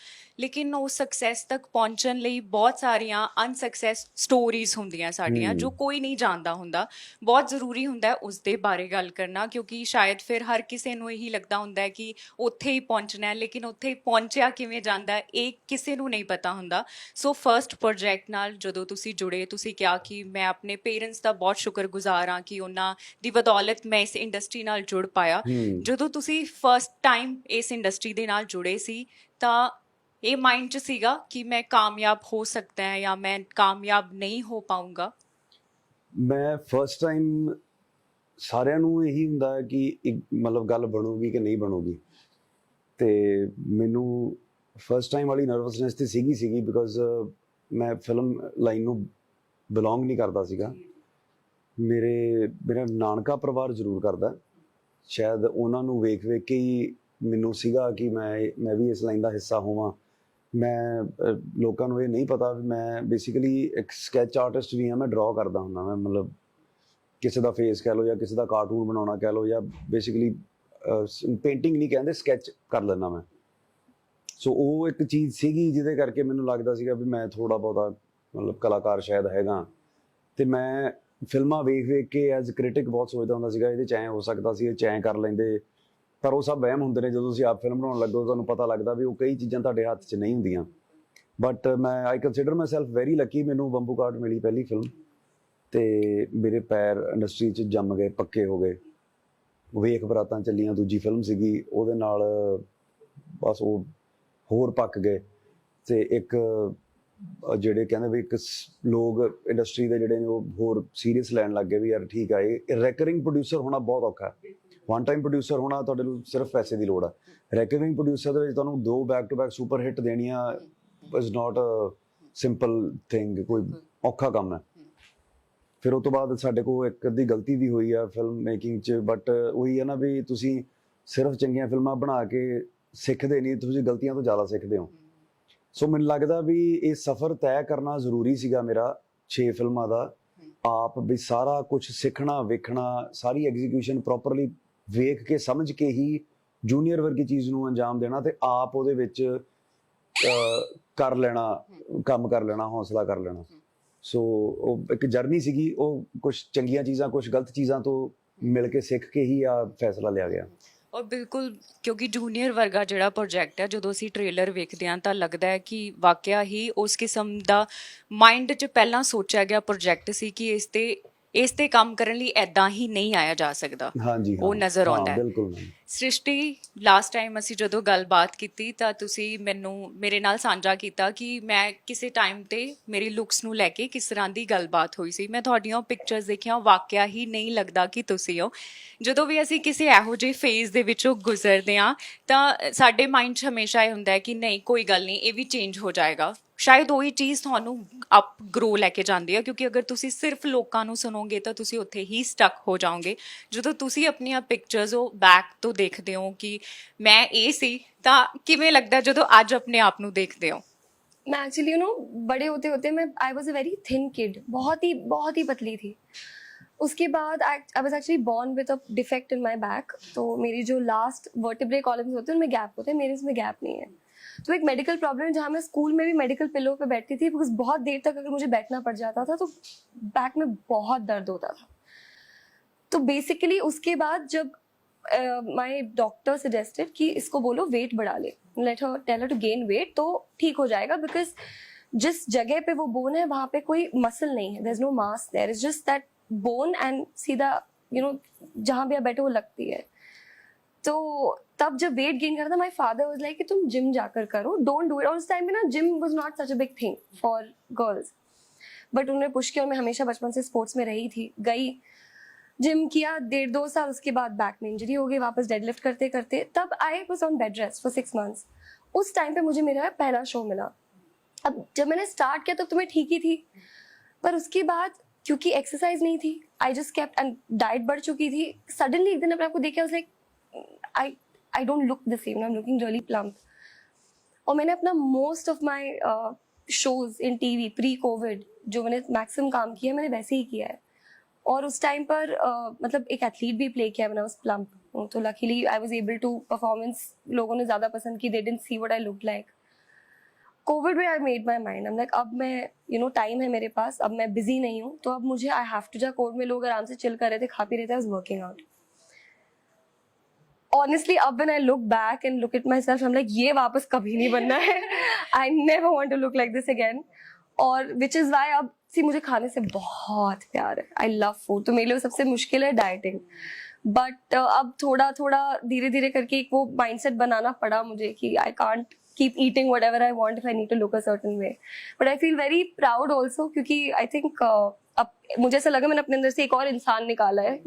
ਲੇਕਿਨ ਉਹ ਸਕਸੈਸ ਤੱਕ ਪਹੁੰਚਣ ਲਈ ਬਹੁਤ ਸਾਰੀਆਂ ਅਨਸਕਸੈਸ ਸਟੋਰੀਜ਼ ਹੁੰਦੀਆਂ ਸਾਡੀਆਂ, ਜੋ ਕੋਈ ਨਹੀਂ ਜਾਣਦਾ ਹੁੰਦਾ। ਬਹੁਤ ਜ਼ਰੂਰੀ ਹੁੰਦਾ ਉਸ ਦੇ ਬਾਰੇ ਗੱਲ ਕਰਨਾ, ਕਿਉਂਕਿ ਸ਼ਾਇਦ ਫਿਰ ਹਰ ਕਿਸੇ ਨੂੰ ਇਹੀ ਲੱਗਦਾ ਹੁੰਦਾ ਹੈ ਕਿ ਉੱਥੇ ਹੀ ਪਹੁੰਚਣਾ ਹੈ, ਲੇਕਿਨ ਉੱਥੇ ਪਹੁੰਚਿਆ ਕਿਵੇਂ ਜਾਂਦਾ ਹੈ ਇਹ ਕਿਸੇ ਨੂੰ ਨਹੀਂ ਪਤਾ ਹੁੰਦਾ। ਸੋ ਫਰਸਟ ਪ੍ਰੋਜੈਕਟ ਨਾਲ ਜਦੋਂ ਤੁਸੀਂ ਜੁੜੇ, ਤੁਸੀਂ ਕਿਹਾ ਕਿ ਮੈਂ ਆਪਣੇ ਪੇਰੈਂਟਸ ਦਾ ਬਹੁਤ ਸ਼ੁਕਰਗੁਜ਼ਾਰ ਹਾਂ ਕਿ ਉਹਨਾਂ ਦੀ ਬਦੌਲਤ ਮੈਂ ਇਸ ਇੰਡਸਟਰੀ ਨਾਲ ਜੁੜ ਪਾਇਆ। ਜਦੋਂ ਤੁਸੀਂ ਫਰਸਟ ਟਾਈਮ ਇਸ ਇੰਡਸਟਰੀ ਦੇ ਨਾਲ ਜੁੜੇ ਸੀ, ਤਾਂ ਇਹ ਮਾਈਂਡ 'ਚ ਸੀਗਾ ਕਿ ਮੈਂ ਕਾਮਯਾਬ ਹੋ ਸਕਦਾ ਹੈ ਜਾਂ ਮੈਂ ਕਾਮਯਾਬ ਨਹੀਂ ਹੋ ਪਾਊਂਗਾ? ਮੈਂ ਫਰਸਟ ਟਾਈਮ ਸਾਰਿਆਂ ਨੂੰ ਇਹੀ ਹੁੰਦਾ ਹੈ ਕਿ ਇੱਕ ਮਤਲਬ ਗੱਲ ਬਣੂਗੀ ਕਿ ਨਹੀਂ ਬਣੂਗੀ, ਤੇ ਮੈਨੂੰ ਫਰਸਟ ਟਾਈਮ ਵਾਲੀ ਨਰਵਸਨੈਸ ਤੇ ਸੀਗੀ ਬਿਕੋਜ਼ ਮੈਂ ਫਿਲਮ ਲਾਈਨ ਨੂੰ ਬਿਲੋਂਗ ਨਹੀਂ ਕਰਦਾ ਸੀਗਾ। ਮੇਰਾ ਨਾਨਕਾ ਪਰਿਵਾਰ ਜ਼ਰੂਰ ਕਰਦਾ, ਸ਼ਾਇਦ ਉਹਨਾਂ ਨੂੰ ਵੇਖ ਕੇ ਹੀ ਮੈਨੂੰ ਸੀਗਾ ਕਿ ਮੈਂ ਵੀ ਇਸ ਲਾਈਨ ਦਾ ਹਿੱਸਾ ਹੋਵਾਂ। ਮੈਂ ਲੋਕਾਂ ਨੂੰ ਇਹ ਨਹੀਂ ਪਤਾ ਵੀ ਮੈਂ ਬੇਸਿਕਲੀ ਇੱਕ ਸਕੈਚ ਆਰਟਿਸਟ ਵੀ ਹਾਂ, ਮੈਂ ਡਰਾਅ ਕਰਦਾ ਹੁੰਦਾ। ਮੈਂ ਮਤਲਬ ਕਿਸੇ ਦਾ ਫੇਸ ਕਹਿ ਲਓ ਜਾਂ ਕਿਸੇ ਦਾ ਕਾਰਟੂਨ ਬਣਾਉਣਾ ਕਹਿ ਲਓ, ਜਾਂ ਬੇਸਿਕਲੀ ਪੇਂਟਿੰਗ ਨਹੀਂ ਕਹਿੰਦੇ, ਸਕੈਚ ਕਰ ਲੈਂਦਾ ਮੈਂ। ਸੋ ਉਹ ਇੱਕ ਚੀਜ਼ ਸੀਗੀ ਜਿਹਦੇ ਕਰਕੇ ਮੈਨੂੰ ਲੱਗਦਾ ਸੀਗਾ ਵੀ ਮੈਂ ਥੋੜ੍ਹਾ ਬਹੁਤਾ ਮਤਲਬ ਕਲਾਕਾਰ ਸ਼ਾਇਦ ਹੈਗਾ। ਅਤੇ ਮੈਂ ਫਿਲਮਾਂ ਵੇਖ ਕੇ ਐਜ਼ ਕ੍ਰਿਟਿਕ ਬਹੁਤ ਸੋਚਦਾ ਹੁੰਦਾ ਸੀਗਾ ਇਹਦੇ 'ਚ ਐਂ ਹੋ ਸਕਦਾ ਸੀ, ਇਹ 'ਚ ਐਂ ਕਰ ਲੈਂਦੇ, ਪਰ ਉਹ ਸਭ ਵਹਿਮ ਹੁੰਦੇ ਨੇ। ਜਦੋਂ ਤੁਸੀਂ ਆਪ ਫਿਲਮ ਬਣਾਉਣ ਲੱਗੋ ਤੁਹਾਨੂੰ ਪਤਾ ਲੱਗਦਾ ਵੀ ਉਹ ਕਈ ਚੀਜ਼ਾਂ ਤੁਹਾਡੇ ਹੱਥ 'ਚ ਨਹੀਂ ਹੁੰਦੀਆਂ। But I consider my self very Lucky, ਮੈਨੂੰ ਬੰਬੂ ਕਾਟ ਮਿਲੀ ਪਹਿਲੀ ਫਿਲਮ, ਤੇ ਮੇਰੇ ਪੈਰ ਇੰਡਸਟਰੀ 'ਚ ਜੰਮ ਗਏ, ਪੱਕੇ ਹੋ ਗਏ। ਵੇਖ ਬਰਾਤਾਂ ਚੱਲੀਆਂ ਦੂਜੀ ਫਿਲਮ ਸੀਗੀ, ਉਹਦੇ ਨਾਲ ਬਸ ਉਹ ਹੋਰ ਪੱਕ ਗਏ। ਤੇ ਇੱਕ ਜਿਹੜੇ ਕਹਿੰਦੇ ਵੀ ਇੱਕ ਲੋਕ ਇੰਡਸਟਰੀ ਦੇ ਜਿਹੜੇ ਨੇ ਉਹ ਹੋਰ ਸੀਰੀਅਸ ਲੈਣ ਲੱਗ ਗਏ ਵੀ ਯਾਰ ਠੀਕ ਆ, ਇਹ ਰੈਕਰਿੰਗ ਪ੍ਰੋਡਿਊਸਰ ਹੋਣਾ ਬਹੁਤ ਔਖਾ। ਵਨ ਟਾਈਮ ਪ੍ਰੋਡਿਊਸਰ ਹੋਣਾ ਤੁਹਾਡੇ ਨੂੰ ਸਿਰਫ ਪੈਸੇ ਦੀ ਲੋੜ ਆ। ਰੈਕਰਿੰਗ ਪ੍ਰੋਡਿਊਸਰ ਦੇ ਵਿੱਚ ਤੁਹਾਨੂੰ 2 back to back super hit ਦੇਣੀਆਂ is not a simple thing, ਕੋਈ ਔਖਾ ਕੰਮ ਹੈ। ਫਿਰ ਉਹ ਤੋਂ ਬਾਅਦ ਸਾਡੇ ਕੋਲ ਇੱਕ ਅੱਧੀ ਗਲਤੀ ਵੀ ਹੋਈ ਆ ਫਿਲਮ ਮੇਕਿੰਗ 'ਚ, ਬਟ ਉਹੀ ਹੈ ਨਾ ਵੀ ਤੁਸੀਂ ਸਿਰਫ ਚੰਗੀਆਂ ਫਿਲਮਾਂ ਬਣਾ ਕੇ ਸਿੱਖਦੇ ਨਹੀਂ, ਤੁਸੀਂ ਗਲਤੀਆਂ ਤੋਂ ਜ਼ਿਆਦਾ ਸਿੱਖਦੇ ਹੋ। ਸੋ ਮੈਨੂੰ ਲੱਗਦਾ ਵੀ ਇਹ ਸਫ਼ਰ ਤੈਅ ਕਰਨਾ ਜ਼ਰੂਰੀ ਸੀਗਾ ਮੇਰਾ 6 ਫਿਲਮਾਂ ਦਾ, ਆਪ ਵੀ ਸਾਰਾ ਕੁਝ ਸਿੱਖਣਾ, ਵੇਖਣਾ, ਸਾਰੀ ਐਗਜ਼ੀਕਿਊਸ਼ਨ ਪ੍ਰੋਪਰਲੀ ਵੇਖ ਕੇ ਸਮਝ ਕੇ ਹੀ ਜੂਨੀਅਰ ਵਰਗੀ ਚੀਜ਼ ਨੂੰ ਅੰਜਾਮ ਦੇਣਾ ਤੇ ਆਪ ਉਹਦੇ ਵਿੱਚ ਕਰ ਲੈਣਾ, ਕੰਮ ਕਰ ਲੈਣਾ, ਹੌਸਲਾ ਕਰ ਲੈਣਾ। ਸੋ ਉਹ ਇੱਕ ਜਰਨੀ ਸੀਗੀ, ਉਹ ਕੁਝ ਚੰਗੀਆਂ ਚੀਜ਼ਾਂ, ਕੁਝ ਗਲਤ ਚੀਜ਼ਾਂ ਤੋਂ ਮਿਲ ਕੇ ਸਿੱਖ ਕੇ ਹੀ ਆ ਫੈਸਲਾ ਲਿਆ ਗਿਆ। ਔਰ ਬਿਲਕੁਲ, ਕਿਉਂਕਿ ਜੂਨੀਅਰ ਵਰਗਾ ਜਿਹੜਾ ਪ੍ਰੋਜੈਕਟ ਹੈ, ਜਦੋਂ ਅਸੀਂ ਟ੍ਰੇਲਰ ਵੇਖਦੇ ਹਾਂ ਤਾਂ ਲੱਗਦਾ ਹੈ ਕਿ ਵਾਕਿਆ ਹੀ ਉਸ ਕਿਸਮ ਦਾ ਮਾਈਂਡ 'ਚ ਪਹਿਲਾਂ ਸੋਚਿਆ ਗਿਆ ਪ੍ਰੋਜੈਕਟ ਸੀ ਕਿ ਇਸ ਤੇ ਕੰਮ ਕਰਨ ਲਈ ਐਦਾਂ ਹੀ ਨਹੀਂ ਆਇਆ ਜਾ ਸਕਦਾ। ਹਾਂਜੀ, ਉਹ ਨਜ਼ਰ ਆਉਂਦਾ ਹੈ। ਬਿਲਕੁਲ। ਸ੍ਰਿਸ਼ਟੀ, ਲਾਸਟ ਟਾਈਮ ਅਸੀਂ ਜਦੋਂ ਗੱਲਬਾਤ ਕੀਤੀ ਤਾਂ ਤੁਸੀਂ ਮੇਰੇ ਨਾਲ ਸਾਂਝਾ ਕੀਤਾ ਕਿ ਮੈਂ ਕਿਸੇ ਟਾਈਮ ਤੇ ਮੇਰੀ ਲੁੱਕਸ ਨੂੰ ਲੈ ਕੇ ਕਿਸ ਤਰ੍ਹਾਂ ਦੀ ਗੱਲਬਾਤ ਹੋਈ ਸੀ। ਮੈਂ ਤੁਹਾਡੀਆਂ ਪਿਕਚਰਸ ਦੇਖੀਆਂ, ਵਾਕਿਆ ਹੀ ਨਹੀਂ ਲੱਗਦਾ ਕਿ ਤੁਸੀਂ ਹੋ। ਜਦੋਂ ਵੀ ਅਸੀਂ ਕਿਸੇ ਇਹੋ ਜਿਹੇ ਫੇਜ਼ ਦੇ ਵਿੱਚੋਂ ਗੁਜ਼ਰਦੇ ਹਾਂ ਤਾਂ ਸਾਡੇ ਮਾਈਂਡ 'ਚ ਹਮੇਸ਼ਾ ਇਹ ਹੁੰਦਾ ਹੈ ਕਿ ਨਹੀਂ, ਕੋਈ ਗੱਲ ਨਹੀਂ, ਇਹ ਵੀ ਚੇਂਜ ਹੋ ਜਾਏਗਾ। ਸ਼ਾਇਦ ਉਹੀ ਚੀਜ਼ ਤੁਹਾਨੂੰ ਅਪ ਗਰੋ ਲੈ ਕੇ ਜਾਂਦੀ ਹੈ, ਕਿਉਂਕਿ ਅਗਰ ਤੁਸੀਂ ਸਿਰਫ ਲੋਕਾਂ ਨੂੰ ਸੁਣੋਗੇ ਤਾਂ ਤੁਸੀਂ ਉੱਥੇ ਹੀ ਸਟਕ ਹੋ ਜਾਓਗੇ। ਜਦੋਂ ਤੁਸੀਂ ਆਪਣੀਆਂ ਪਿਕਚਰਸ ਉਹ ਬੈਕ ਤੋਂ ਦੇਖਦੇ ਹੋ ਕਿ ਮੈਂ ਇਹ ਸੀ, ਤਾਂ ਕਿਵੇਂ ਲੱਗਦਾ ਜਦੋਂ ਅੱਜ ਆਪਣੇ ਆਪ ਨੂੰ ਦੇਖਦੇ ਹੋ? मैं एक्चुअली बड़े होते होते मैं I was a very thin kid, बहुत ही पतली थी। उसके बाद I was actually born with a defect in my back, तो मेरी जो लास्ट वर्टिब्रे कॉलम्स होते हैं उनमें गैप होते हैं, मेरे इसमें गैप नहीं है। तो एक मेडिकल प्रॉब्लम, जहाँ मैं स्कूल में भी मेडिकल पिलो पे बैठती थी, बिकॉज बहुत देर तक अगर मुझे बैठना पड़ जाता था तो बैक में बहुत दर्द होता था। तो बेसिकली उसके बाद जब माई डॉक्टर सजेस्टेड कि इसको बोलो वेट बढ़ा ले, tell her to gain weight, तो ठीक हो जाएगा। बिकॉज जिस जगह पे वो बोन है वहाँ पे कोई मसल नहीं है, there is no mass, there is just that bone and सीधा जहाँ भी आप बैठे वो लगती है। तो तब जब वेट गेन करा था, माई फादर वाज लाइक कि तुम जिम जाकर करो, डोंट डू इट। और उस टाइम में ना gym was not such a big thing for girls, but उन्होंने पुश किया और मैं हमेशा बचपन से स्पोर्ट्स में रही थी, गई जिम किया 1.5-2 साल। उसके बाद बैक में इंजरी हो गई, वापस डेडलिफ्ट करते करते तब I was on bed rest for 6 months. उस टाइम पे मुझे मेरा पहला शो मिला। अब जब मैंने स्टार्ट किया तब तो मैं ठीक ही थी, पर उसके बाद क्योंकि एक्सरसाइज नहीं थी, I just kept, and diet बढ़ चुकी थी। सडनली एक दिन अपने आपको देखा, like I don't look the same, I am looking really plump. और मैंने अपना most of my shows in TV pre Covid जो मैंने मैक्सिमम काम किया, मैंने वैसे ही किया है। और उस टाइम पर मतलब एक एथलीट भी प्ले किया मैंने उस प्लम्प, तो luckily I was able to performance, लोगों ने ज़्यादा पसंद की, they didn't see what I look like. Covid में I made my mind, I am like अब मैं टाइम है मेरे पास, अब मैं बिजी नहीं हूँ, तो अब मुझे आई हैव टू जा। कोविड में लोग आराम से चिल कर रहे थे, खा पी रहे थे, I was working out. Honestly अब when I look back and look at my self, I am like ये वापस कभी नहीं बनना है। I never want to look like this again. और विच इज़ वाई अब मुझे खाने से बहुत प्यार है, आई लव फूड, तो मेरे लिए सबसे मुश्किल है डाइटिंग। बट अब थोड़ा थोड़ा धीरे धीरे करके एक वो माइंडसेट बनाना पड़ा मुझे कि I can't keep eating whatever I want if I need to look a certain way. But I feel very proud also, क्योंकि आई थिंक अब मुझे ऐसा लगा मैंने अपने अंदर से एक और इंसान निकाला है।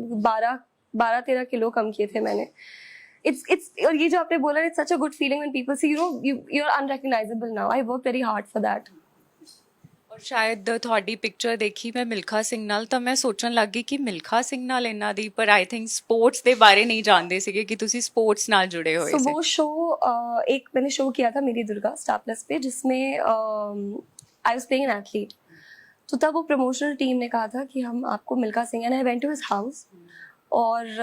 12-13 किलो कम किए थे मैंने। इट्स और ये जो आपने बोला, it's such a good feeling when people see you are unrecognisable now. I work very hard for that. ਔਰ ਸ਼ਾਇਦ ਤੁਹਾਡੀ ਪਿਕਚਰ ਦੇਖੀ ਮੈਂ ਮਿਲਖਾ ਸਿੰਘ ਨਾਲ, ਤਾਂ ਮੈਂ ਸੋਚਣ ਲੱਗ ਗਈ ਕਿ ਮਿਲਖਾ ਸਿੰਘ ਨਾਲ ਇਹਨਾਂ ਦੀ, ਪਰ ਆਈ ਥਿੰਕ ਸਪੋਰट्स ਦੇ ਬਾਰੇ ਨਹੀਂ ਜਾਣਦੇ ਸੀਗੇ कि ਤੁਸੀਂ स्पोर्ट्स ਨਾਲ जुड़े हुए थे। वो शो एक मैंने शो किया था मेरी दुर्गा स्टार प्लस पे, जिसमें I was playing an athlete. तो तब वो प्रमोशनल टीम ने कहा था कि हम आपको Milkha Singh, and I went to his house. और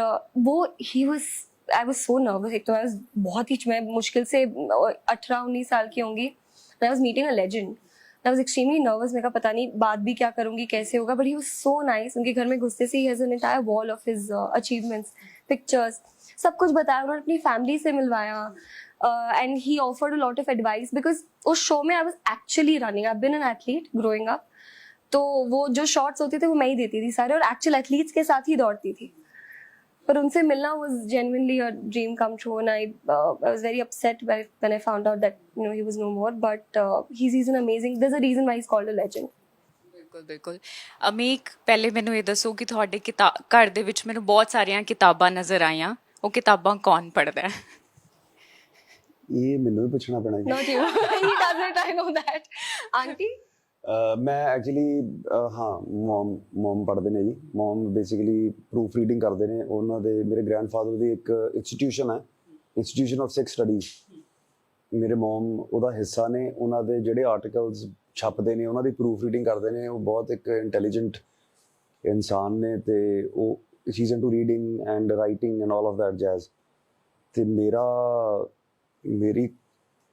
वो आई वाज सो नर्वस। एक तो आई वाज बहुत ही, मैं मुश्किल से 18-19 साल की होंगी, I was meeting a legend. I was extremely nervous, मैं कहा पता नहीं बात भी क्या करूँगी, कैसे होगा। But he was so nice। उनके घर में घुसते से he has an entire wall of his achievements, pictures, सब कुछ बताया। उन्होंने अपनी फैमिली से मिलवाया, and he offered a lot of advice because उस शो में I was actually running, I've been an athlete growing up, तो वो जो शॉट्स होते थे वो मैं ही देती थी सारे, और एक्चुअल एथलीट्स के साथ ही दौड़ती थी। पर उनसे मिलना was genuinely a dream come true, and I was very upset when I found out that he was no more. But he's an amazing. There's a reason why he's called a legend. ਬਿਲਕੁਲ ਬਿਲਕੁਲ। ਅਮੀਕ, ਪਹਿਲੇ ਮੈਨੂੰ ਇਹ ਦੱਸੋ ਕਿ ਤੁਹਾਡੇ ਘਰ ਦੇ ਵਿੱਚ ਮੈਨੂੰ ਬਹੁਤ ਸਾਰੀਆਂ ਕਿਤਾਬਾਂ ਨਜ਼ਰ ਆਈਆਂ, ਉਹ ਕਿਤਾਬਾਂ ਕੌਣ ਪੜ੍ਹਦਾ ਹੈ? ਇਹ ਮੈਨੂੰ ਵੀ ਪੁੱਛਣਾ ਪੈਣਾ ਜੀ। Not you. He does it. I know that. Auntie? ਮੈਂ ਐਕਚੁਅਲੀ ਹਾਂ ਮਮ ਪੜ੍ਹਦੇ ਨੇ ਜੀ। ਮਮ ਬੇਸਿਕਲੀ ਪ੍ਰੂਫ ਰੀਡਿੰਗ ਕਰਦੇ ਨੇ। ਉਹਨਾਂ ਦੇ ਮੇਰੇ ਗ੍ਰੈਂਡਫਾਦਰ ਦੀ ਇੱਕ ਇੰਸਟੀਟਿਊਸ਼ਨ ਹੈ, ਇੰਸਟੀਟਿਊਸ਼ਨ ਆਫ ਸਿੱਖ ਸਟੱਡੀਜ਼। ਮੇਰੇ ਮਮ ਉਹਦਾ ਹਿੱਸਾ ਨੇ। ਉਹਨਾਂ ਦੇ ਜਿਹੜੇ ਆਰਟੀਕਲਸ ਛਪਦੇ ਨੇ ਉਹਨਾਂ ਦੀ ਪ੍ਰੂਫ ਰੀਡਿੰਗ ਕਰਦੇ ਨੇ। ਉਹ ਬਹੁਤ ਇੱਕ ਇੰਟੈਲੀਜੈਂਟ ਇਨਸਾਨ ਨੇ ਤੇ ਉਹ she is into reading and writing and all of that jazz. ਤੇ ਮੇਰੀ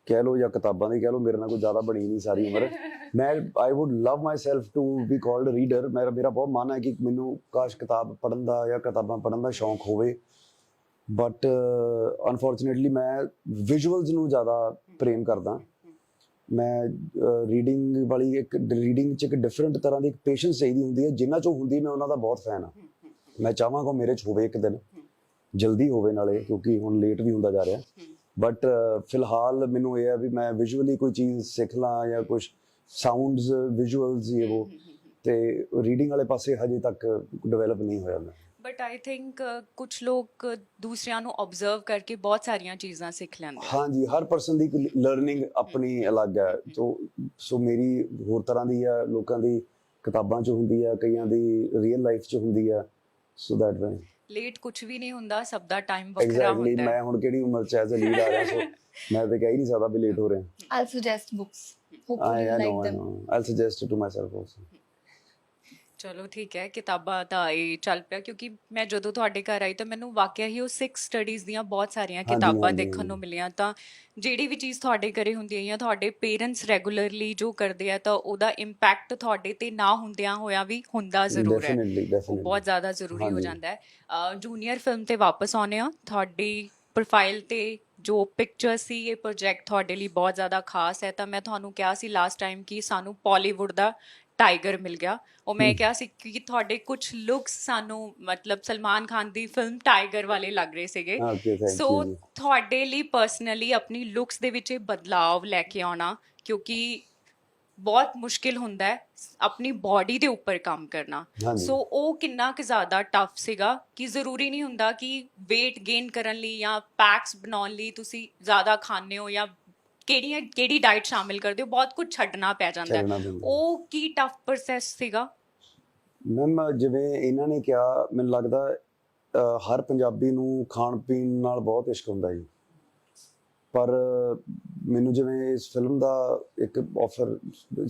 ਕਹਿ ਲਓ ਜਾਂ ਕਿਤਾਬਾਂ ਦੀ ਕਹਿ ਲਓ, ਮੇਰੇ ਨਾਲ ਕੋਈ ਜ਼ਿਆਦਾ ਬਣੀ ਨਹੀਂ ਸਾਰੀ ਉਮਰ। ਮੈਂ I would love myself to be called reader. ਮੇਰਾ ਬਹੁਤ ਮਨ ਹੈ ਕਿ ਮੈਨੂੰ ਕਾਸ਼ ਕਿਤਾਬ ਪੜ੍ਹਨ ਦਾ ਜਾਂ ਕਿਤਾਬਾਂ ਪੜ੍ਹਨ ਦਾ ਸ਼ੌਂਕ ਹੋਵੇ, ਬਟ ਅਨਫੋਰਚੂਨੇਟਲੀ ਮੈਂ ਵਿਜ਼ੂਅਲਸ ਨੂੰ ਜ਼ਿਆਦਾ ਪ੍ਰੇਮ ਕਰਦਾ। ਮੈਂ ਰੀਡਿੰਗ ਰੀਡਿੰਗ 'ਚ ਇੱਕ ਡਿਫਰੈਂਟ ਤਰ੍ਹਾਂ ਦੀ ਇੱਕ ਪੇਸ਼ੈਂਸ ਚਾਹੀਦੀ ਹੁੰਦੀ ਹੈ। ਜਿਨ੍ਹਾਂ 'ਚੋਂ ਹੁੰਦੀ ਮੈਂ ਉਹਨਾਂ ਦਾ ਬਹੁਤ ਫੈਨ ਹਾਂ। ਮੈਂ ਚਾਹਾਂਗਾ ਮੇਰੇ 'ਚ ਹੋਵੇ ਇੱਕ ਦਿਨ, ਜਲਦੀ ਹੋਵੇ ਨਾਲੇ, ਕਿਉਂਕਿ ਹੁਣ ਲੇਟ ਵੀ ਹੁੰਦਾ ਜਾ ਰਿਹਾ। ਬਟ ਫਿਲਹਾਲ ਮੈਨੂੰ ਇਹ ਹੈ ਵੀ ਮੈਂ ਵਿਜ਼ੂਅਲੀ ਕੋਈ ਚੀਜ਼ ਸਿੱਖ ਲਾਂ ਜਾਂ ਕੁਛ ਸਾਊਂਡਸ ਵਿਜ਼ੂਅਲਸ ਇਹ ਉਹ, ਤੇ ਰੀਡਿੰਗ ਵਾਲੇ ਪਾਸੇ ਹਜੇ ਤੱਕ ਡਿਵੈਲਪ ਨਹੀਂ ਹੋਇਆ ਮੈਂ। ਬਟ ਆਈ ਥਿੰਕ ਕੁਝ ਲੋਕ ਦੂਸਰਿਆਂ ਨੂੰ ਆਬਜ਼ਰਵ ਕਰਕੇ ਬਹੁਤ ਸਾਰੀਆਂ ਚੀਜ਼ਾਂ ਸਿੱਖ ਲੈਂਦੇ। ਹਾਂਜੀ, ਹਰ ਪਰਸਨ ਦੀ ਲਰਨਿੰਗ ਆਪਣੀ ਅਲੱਗ ਹੈ। ਸੋ ਮੇਰੀ ਹੋਰ ਤਰ੍ਹਾਂ ਦੀ ਹੈ, ਲੋਕਾਂ ਦੀ ਕਿਤਾਬਾਂ 'ਚ ਹੁੰਦੀ ਹੈ, ਕਈਆਂ ਦੀ ਰੀਅਲ ਲਾਈਫ 'ਚ ਹੁੰਦੀ ਹੈ। ਸੋ ਦੈਟ ਵੇ ਲੇਟ ਕੁਝ ਵੀ ਨਹੀਂ ਹੁੰਦਾ, ਸਭ ਦਾ ਟਾਈਮ ਵੱਖਰਾ ਐਗਜ਼ੈਕਟਲੀ। ਹੁੰਦਾ ਹੈ। ਮੈਂ ਹੁਣ ਕਿਹੜੀ ਉਮਰ 'ਚ ਐਜ਼ ਅ ਲੀਡ ਆ ਰਿਹਾ, ਸੋ ਮੈਂ ਤਾਂ ਕਹਿ ਹੀ ਨਹੀਂ ਸਕਦਾ ਵੀ ਲੇਟ ਹੋ ਰਿਹਾ। I'll suggest books. Hopefully you like them. I'll suggest it to myself also. ਚਲੋ ਠੀਕ ਹੈ, ਕਿਤਾਬਾਂ ਦਾ ਇਹ ਚੱਲ ਪਿਆ, ਕਿਉਂਕਿ ਮੈਂ ਜਦੋਂ ਤੁਹਾਡੇ ਘਰ ਆਈ ਤਾਂ ਮੈਨੂੰ ਵਾਕਿਆ ਹੀ ਉਹ ਸਿੱਖ ਸਟੱਡੀਜ਼ ਦੀਆਂ ਬਹੁਤ ਸਾਰੀਆਂ ਕਿਤਾਬਾਂ ਦੇਖਣ ਨੂੰ ਮਿਲੀਆਂ। ਤਾਂ ਜਿਹੜੀ ਵੀ ਚੀਜ਼ ਤੁਹਾਡੇ ਘਰੇ ਹੁੰਦੀ ਹੈ ਜਾਂ ਤੁਹਾਡੇ ਪੇਰੈਂਟਸ ਰੈਗੂਲਰਲੀ ਜੋ ਕਰਦੇ ਆ, ਤਾਂ ਉਹਦਾ ਇੰਪੈਕਟ ਤੁਹਾਡੇ ਤੇ ਨਾ ਹੁੰਦਿਆਂ ਹੋਇਆਂ ਵੀ ਹੁੰਦਾ ਜ਼ਰੂਰ ਹੈ। ਉਹ ਬਹੁਤ ਜ਼ਿਆਦਾ ਜ਼ਰੂਰੀ ਹੋ ਜਾਂਦਾ ਹੈ। ਜੂਨੀਅਰ ਫਿਲਮ ਤੇ ਵਾਪਸ ਆਉਂਦੇ ਆ। ਤੁਹਾਡੀ ਪ੍ਰੋਫਾਈਲ ਤੇ ਜੋ ਪਿਕਚਰ ਸੀ, ਇਹ ਪ੍ਰੋਜੈਕਟ ਤੁਹਾਡੇ ਲਈ ਬਹੁਤ ਜ਼ਿਆਦਾ ਖਾਸ ਹੈ। ਤਾਂ ਮੈਂ ਤੁਹਾਨੂੰ ਕਿਹਾ ਸੀ ਲਾਸਟ ਟਾਈਮ ਕਿ ਸਾਨੂੰ ਬਾਲੀਵੁੱਡ ਦਾ ਟਾਈਗਰ ਮਿਲ ਗਿਆ। ਉਹ ਮੈਂ ਕਿਹਾ ਸੀ ਕਿ ਤੁਹਾਡੇ ਕੁਝ ਲੁੱਕਸ ਸਾਨੂੰ ਮਤਲਬ ਸਲਮਾਨ ਖਾਨ ਦੀ ਫਿਲਮ ਟਾਈਗਰ ਵਾਲੇ ਲੱਗ ਰਹੇ ਸੀਗੇ। ਸੋ ਤੁਹਾਡੇ ਲਈ ਪਰਸਨਲੀ ਆਪਣੀ ਲੁੱਕਸ ਦੇ ਵਿੱਚ ਇਹ ਬਦਲਾਵ ਲੈ ਕੇ ਆਉਣਾ, ਕਿਉਂਕਿ ਬਹੁਤ ਮੁਸ਼ਕਿਲ ਹੁੰਦਾ ਹੈ ਆਪਣੀ ਬਾਡੀ ਦੇ ਉੱਪਰ ਕੰਮ ਕਰਨਾ। ਸੋ ਉਹ ਕਿੰਨਾ ਕੁ ਜ਼ਿਆਦਾ ਟਫ ਸੀਗਾ ਕਿ ਜ਼ਰੂਰੀ ਨਹੀਂ ਹੁੰਦਾ ਕਿ weight gain ਕਰਨ ਲਈ ਜਾਂ ਪੈਕਸ ਬਣਾਉਣ ਲਈ ਤੁਸੀਂ ਜ਼ਿਆਦਾ ਖਾਂਦੇ ਹੋ ਜਾਂ ਕਿਹੜੀ ਡਾਈਟ ਸ਼ਾਮਿਲ ਕਰਦੇ ਹੋ, ਬਹੁਤ ਕੁਝ ਛੱਡਣਾ ਪੈ ਜਾਂਦਾ ਹੈ। ਉਹ ਕੀ ਟਫ ਪ੍ਰੋਸੈਸ ਸੀਗਾ? ਮੈਮ ਜਿਵੇਂ ਇਹਨਾਂ ਨੇ ਕਿਹਾ, ਮੈਨੂੰ ਲੱਗਦਾ ਹਰ ਪੰਜਾਬੀ ਨੂੰ ਖਾਣ ਪੀਣ ਨਾਲ ਬਹੁਤ ਇਸ਼ਕ ਹੁੰਦਾ ਜੀ। ਪਰ ਮੈਨੂੰ ਜਿਵੇਂ ਇਸ ਫਿਲਮ ਦਾ ਇੱਕ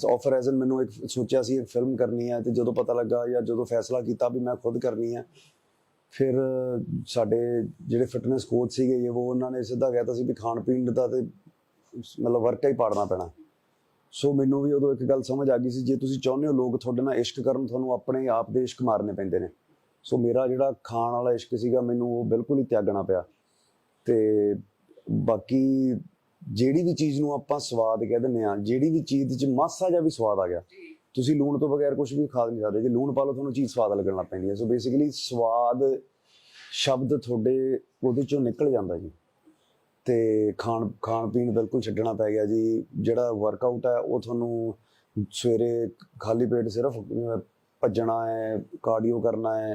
ਆਫਰ ਐਜ਼ ਐਨ ਮੈਨੂੰ ਇੱਕ ਸੋਚਿਆ ਸੀ ਇੱਕ ਫਿਲਮ ਕਰਨੀ ਹੈ, ਤੇ ਜਦੋਂ ਪਤਾ ਲੱਗਾ ਜਾਂ ਜਦੋਂ ਫੈਸਲਾ ਕੀਤਾ ਵੀ ਮੈਂ ਖੁਦ ਕਰਨੀ ਹੈ, ਫਿਰ ਸਾਡੇ ਜਿਹੜੇ ਫਿਟਨੈਸ ਕੋਚ ਸੀਗੇ ਉਹ ਉਹਨਾਂ ਨੇ ਸਿੱਧਾ ਕਹਿ ਤਾ ਸੀ ਵੀ ਖਾਣ ਪੀਣ ਦਾ ਤੇ ਮਤਲਬ ਵਰਕਾ ਹੀ ਪਾੜਨਾ ਪੈਣਾ। ਸੋ ਮੈਨੂੰ ਵੀ ਉਦੋਂ ਇੱਕ ਗੱਲ ਸਮਝ ਆ ਗਈ ਸੀ, ਜੇ ਤੁਸੀਂ ਚਾਹੁੰਦੇ ਹੋ ਲੋਕ ਤੁਹਾਡੇ ਨਾਲ ਇਸ਼ਕ ਕਰਨ, ਤੁਹਾਨੂੰ ਆਪਣੇ ਆਪ ਦੇ ਇਸ਼ਕ ਮਾਰਨੇ ਪੈਂਦੇ ਨੇ। ਸੋ ਮੇਰਾ ਜਿਹੜਾ ਖਾਣ ਵਾਲਾ ਇਸ਼ਕ ਸੀਗਾ ਮੈਨੂੰ ਉਹ ਬਿਲਕੁਲ ਹੀ ਤਿਆਗਣਾ ਪਿਆ। ਤੇ ਬਾਕੀ ਜਿਹੜੀ ਵੀ ਚੀਜ਼ ਨੂੰ ਆਪਾਂ ਸਵਾਦ ਕਹਿ ਦਿੰਦੇ ਹਾਂ, ਜਿਹੜੀ ਵੀ ਚੀਜ਼ 'ਚ ਮਾਸਾ ਜਿਹਾ ਵੀ ਸਵਾਦ ਆ ਗਿਆ, ਤੁਸੀਂ ਲੂਣ ਤੋਂ ਬਗੈਰ ਕੁਝ ਵੀ ਖਾ ਨਹੀਂ ਸਕਦੇ। ਜੇ ਲੂਣ ਪਾ ਲਓ ਤੁਹਾਨੂੰ ਚੀਜ਼ ਸਵਾਦ ਲੱਗਣ ਲੱਗ ਪੈਂਦੀ ਹੈ। ਸੋ ਬੇਸਿਕਲੀ ਸਵਾਦ ਸ਼ਬਦ ਤੁਹਾਡੇ ਉਹਦੇ 'ਚੋਂ ਨਿਕਲ ਜਾਂਦਾ ਜੀ। ਤੇ ਖਾਣ ਪੀਣ ਬਿਲਕੁਲ ਛੱਡਣਾ ਪੈ ਗਿਆ ਜੀ। ਜਿਹੜਾ ਵਰਕਆਊਟ ਹੈ ਉਹ ਤੁਹਾਨੂੰ ਸਵੇਰੇ ਖਾਲੀ ਪੇਟ ਸਿਰਫ ਭੱਜਣਾ ਹੈ, ਕਾਰਡੀਓ ਕਰਨਾ ਹੈ,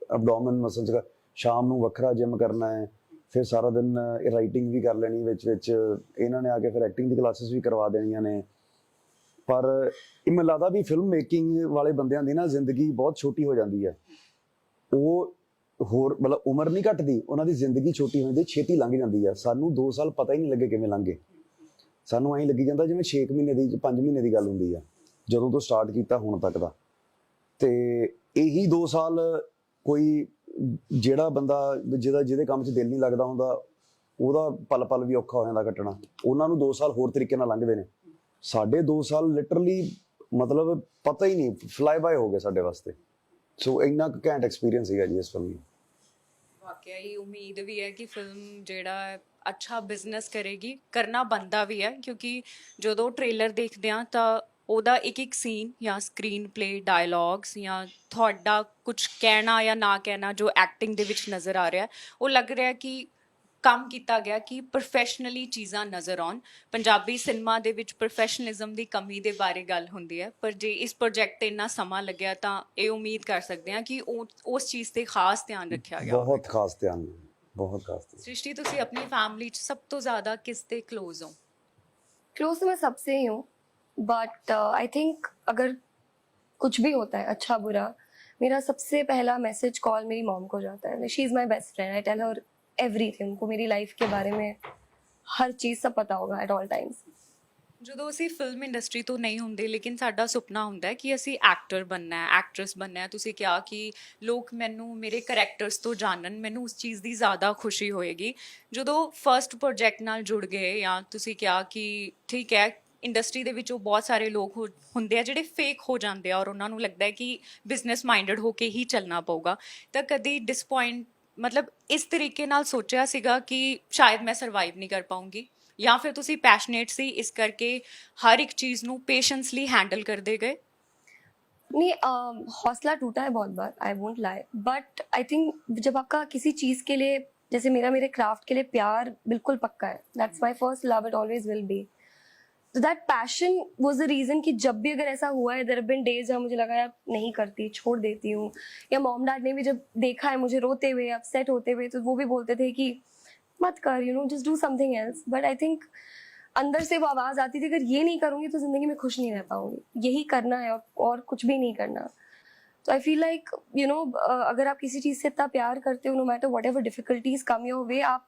ਐਬਡੋਮਨ ਮਸਲਸ, ਸ਼ਾਮ ਨੂੰ ਵੱਖਰਾ ਜਿਮ ਕਰਨਾ ਹੈ, ਫਿਰ ਸਾਰਾ ਦਿਨ ਰਾਈਟਿੰਗ ਵੀ ਕਰ ਲੈਣੀ ਵਿੱਚ ਇਹਨਾਂ ਨੇ ਆ ਕੇ ਫਿਰ ਐਕਟਿੰਗ ਦੀ ਕਲਾਸਿਸ ਵੀ ਕਰਵਾ ਦੇਣੀਆਂ ਨੇ। ਪਰ ਇਹ ਮੈਨੂੰ ਲੱਗਦਾ ਵੀ ਫਿਲਮ ਮੇਕਿੰਗ ਵਾਲੇ ਬੰਦਿਆਂ ਦੀ ਨਾ ਜ਼ਿੰਦਗੀ ਬਹੁਤ ਛੋਟੀ ਹੋ ਜਾਂਦੀ ਹੈ। ਉਹ ਹੋਰ ਮਤਲਬ ਉਮਰ ਨਹੀਂ ਘਟਦੀ, ਉਹਨਾਂ ਦੀ ਜ਼ਿੰਦਗੀ ਛੋਟੀ ਹੋ ਜਾਂਦੀ, ਛੇਤੀ ਲੰਘ ਜਾਂਦੀ ਹੈ। ਸਾਨੂੰ 2 ਸਾਲ ਪਤਾ ਹੀ ਨਹੀਂ ਲੱਗੇ ਕਿਵੇਂ ਲੰਘੇ। ਸਾਨੂੰ ਐਂ ਲੱਗੀ ਜਾਂਦਾ ਜਿਵੇਂ 6 ਮਹੀਨੇ ਦੀ 5 ਮਹੀਨੇ ਦੀ ਗੱਲ ਹੁੰਦੀ ਆ, ਜਦੋਂ ਤੋਂ ਸਟਾਰਟ ਕੀਤਾ ਹੁਣ ਤੱਕ ਦਾ। ਤੇ ਇਹੀ 2 ਸਾਲ ਕੋਈ ਜਿਹੜਾ ਬੰਦਾ ਜਿਹਦੇ ਕੰਮ 'ਚ ਦਿਲ ਨਹੀਂ ਲੱਗਦਾ ਹੁੰਦਾ, ਉਹਦਾ ਪਲ ਪਲ ਵੀ ਔਖਾ ਹੋ ਜਾਂਦਾ ਕੱਟਣਾ। ਉਹਨਾਂ ਨੂੰ 2 ਸਾਲ ਹੋਰ ਤਰੀਕੇ ਨਾਲ ਲੰਘਦੇ ਨੇ। ਸਾਡੇ 2 ਸਾਲ ਲਿਟਰਲੀ ਮਤਲਬ ਪਤਾ ਹੀ ਨਹੀਂ, ਫਲਾਈ ਬਾਏ ਹੋ ਗਏ ਸਾਡੇ ਵਾਸਤੇ। ਸੋ ਇੰਨਾ ਕੁ ਘੈਂਟ ਐਕਸਪੀਰੀਅੰਸ ਸੀਗਾ ਜੀ ਇਸ ਫਿਲਮ ਨੂੰ। ਵਾਕਿਆ ਹੀ ਉਮੀਦ ਵੀ ਹੈ ਕਿ ਫਿਲਮ ਜਿਹੜਾ ਅੱਛਾ ਬਿਜ਼ਨਸ ਕਰੇਗੀ, ਕਰਨਾ ਬਣਦਾ ਵੀ ਹੈ, ਕਿਉਂਕਿ ਜਦੋਂ ਟ੍ਰੇਲਰ ਦੇਖਦੇ ਹਾਂ ਤਾਂ ਉਹਦਾ ਇੱਕ ਇੱਕ ਸੀਨ ਜਾਂ ਸਕਰੀਨ ਪਲੇ ਡਾਇਲੌਗਸ ਜਾਂ ਤੁਹਾਡਾ ਕੁਝ ਕਹਿਣਾ ਜਾਂ ਨਾ ਕਹਿਣਾ ਜੋ ਐਕਟਿੰਗ ਦੇ ਵਿੱਚ ਨਜ਼ਰ ਆ ਰਿਹਾ, ਉਹ ਲੱਗ ਰਿਹਾ ਕਿ ਕੰਮ ਕੀਤਾ ਗਿਆ ਕਿ ਪ੍ਰੋਫੈਸ਼ਨਲੀ ਚੀਜ਼ਾਂ ਨਜ਼ਰ ਆਉਣ। ਪੰਜਾਬੀ ਸਿਨੇਮਾ ਦੇ ਵਿੱਚ ਪ੍ਰੋਫੈਸ਼ਨਲਿਜ਼ਮ ਦੀ ਕਮੀ ਦੇ ਬਾਰੇ ਗੱਲ ਹੁੰਦੀ ਹੈ, ਪਰ ਜੇ ਇਸ ਪ੍ਰੋਜੈਕਟ ਤੇ ਇੰਨਾ ਸਮਾਂ ਲੱਗਿਆ ਤਾਂ ਇਹ ਉਮੀਦ ਕਰ ਸਕਦੇ ਹਾਂ ਕਿ ਉਸ ਚੀਜ਼ ਤੇ ਖਾਸ ਧਿਆਨ ਰੱਖਿਆ ਗਿਆ ਹੋਵੇਗਾ। ਬਹੁਤ ਖਾਸ ਧਿਆਨ, ਬਹੁਤ ਖਾਸ ਧਿਆਨ। ਸ੍ਰਿਸ਼ਟੀ, ਤੁਸੀਂ ਆਪਣੀ ਫੈਮਿਲੀ 'ਚ ਸਭ ਤੋਂ ਜ਼ਿਆਦਾ ਕਿਸ ਤੇ क्लोज हो? क्लोज तो मैं सबसे ही हूँ, बट आई थिंक अगर कुछ भी होता है अच्छा बुरा, मेरा सबसे पहला मैसेज कॉल मेरी मॉम को जाता है। She is my best friend, I tell her everything. उनको मेरी लाइफ के बारे में हर चीज़ सब पता होगा एट ऑल टाइम्स। ਜਦੋਂ ਅਸੀਂ ਫਿਲਮ ਇੰਡਸਟਰੀ ਤੋਂ ਨਹੀਂ ਹੁੰਦੇ ਲੇਕਿਨ ਸਾਡਾ ਸੁਪਨਾ ਹੁੰਦਾ ਹੈ ਕਿ ਅਸੀਂ ਐਕਟਰ ਬਣਨਾ ਹੈ, ਐਕਟਰੈਸ ਬਣਨਾ ਹੈ, ਤੁਸੀਂ ਕਿਹਾ ਕਿ ਲੋਕ ਮੈਨੂੰ ਮੇਰੇ ਕਰੈਕਟਰਸ ਤੋਂ ਜਾਣਨ, ਮੈਨੂੰ ਉਸ ਚੀਜ਼ ਦੀ ਜ਼ਿਆਦਾ ਖੁਸ਼ੀ ਹੋਏਗੀ। ਜਦੋਂ ਫਰਸਟ ਪ੍ਰੋਜੈਕਟ ਨਾਲ ਜੁੜ ਗਏ ਜਾਂ ਤੁਸੀਂ ਕਿਹਾ ਕਿ ਠੀਕ ਹੈ ਇੰਡਸਟਰੀ ਦੇ ਵਿੱਚ ਉਹ ਬਹੁਤ ਸਾਰੇ ਲੋਕ ਹੁੰਦੇ ਆ ਜਿਹੜੇ ਫੇਕ ਹੋ ਜਾਂਦੇ ਆ ਔਰ ਉਹਨਾਂ ਨੂੰ ਲੱਗਦਾ ਹੈ ਕਿ ਬਿਜ਼ਨਸ ਮਾਈਂਡਡ ਹੋ ਕੇ ਹੀ ਚੱਲਣਾ ਪਊਗਾ, ਤਾਂ ਕਦੀ ਡਿਸਪੁਆਇੰਟ ਮਤਲਬ ਇਸ ਤਰੀਕੇ ਨਾਲ ਸੋਚਿਆ ਸੀਗਾ ਕਿ ਸ਼ਾਇਦ ਮੈਂ ਸਰਵਾਈਵ ਨਹੀਂ ਕਰ ਪਾਊਂਗੀ, ਜਾਂ ਫਿਰ ਤੁਸੀਂ ਪੈਸ਼ਨੇਟ ਸੀ ਇਸ ਕਰਕੇ ਹਰ ਇੱਕ ਚੀਜ਼ ਨੂੰ ਪੇਸ਼ੈਂਸਲੀ हैंडल करते गए? नहीं, हौसला टूटा है बहुत बार, I won't lie, but I think जब आपका किसी चीज़ के लिए, जैसे मेरा मेरे क्राफ्ट के लिए प्यार बिल्कुल पक्का है, that's my first love, it always will be. तो that passion was the reason कि जब भी अगर ऐसा हुआ है, देयर हैव बीन डेज जहाँ मुझे लगा यार नहीं करती, छोड़ देती हूँ, या मॉम डैड ने भी जब देखा है मुझे रोते हुए, अपसेट होते हुए, तो वो भी बोलते थे कि मत कर, you know, just do something else. But I think अंदर से वो आवाज़ आती थी, अगर ये नहीं करूँगी तो ज़िंदगी में खुश नहीं रह पाऊंगी, यही करना है और कुछ भी नहीं करना। तो I feel like, you know, अगर आप किसी चीज़ से इतना प्यार करते हो, no matter whatever difficulties come your way, आप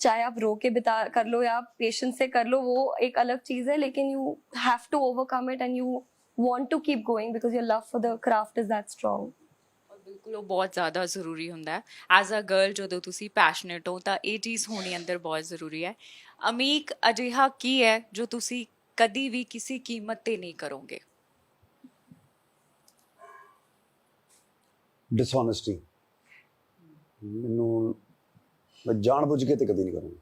चाहे आप रो के बिता कर लो या आप पेशेंस से कर लो, वो एक अलग चीज़ है, लेकिन you have to overcome it and you want to keep going because your love for the craft is that strong. ਬਿਲਕੁਲ ਉਹ ਬਹੁਤ ਜ਼ਿਆਦਾ ਜ਼ਰੂਰੀ ਹੁੰਦਾ ਹੈ। ਐਜ਼ ਅ ਗਰਲ ਜਦੋਂ ਤੁਸੀਂ ਪੈਸ਼ਨੇਟ ਹੋ ਤਾਂ ਇਹ ਚੀਜ਼ ਹੋਣੀ ਅੰਦਰ ਬਹੁਤ ਜ਼ਰੂਰੀ ਹੈ। ਅਮੀਕ, ਅਜਿਹਾ ਕੀ ਹੈ ਜੋ ਤੁਸੀਂ ਕਦੀ ਵੀ ਕਿਸੇ ਕੀਮਤ ਤੇ ਨਹੀਂ ਕਰੋਗੇ? ਡਿਸਹੋਨੈਸਟੀ, ਮੈਨੂੰ ਮੈਂ ਜਾਣ ਬੁੱਝ ਕੇ ਤੇ ਕਦੀ ਨਹੀਂ ਕਰੂੰਗਾ।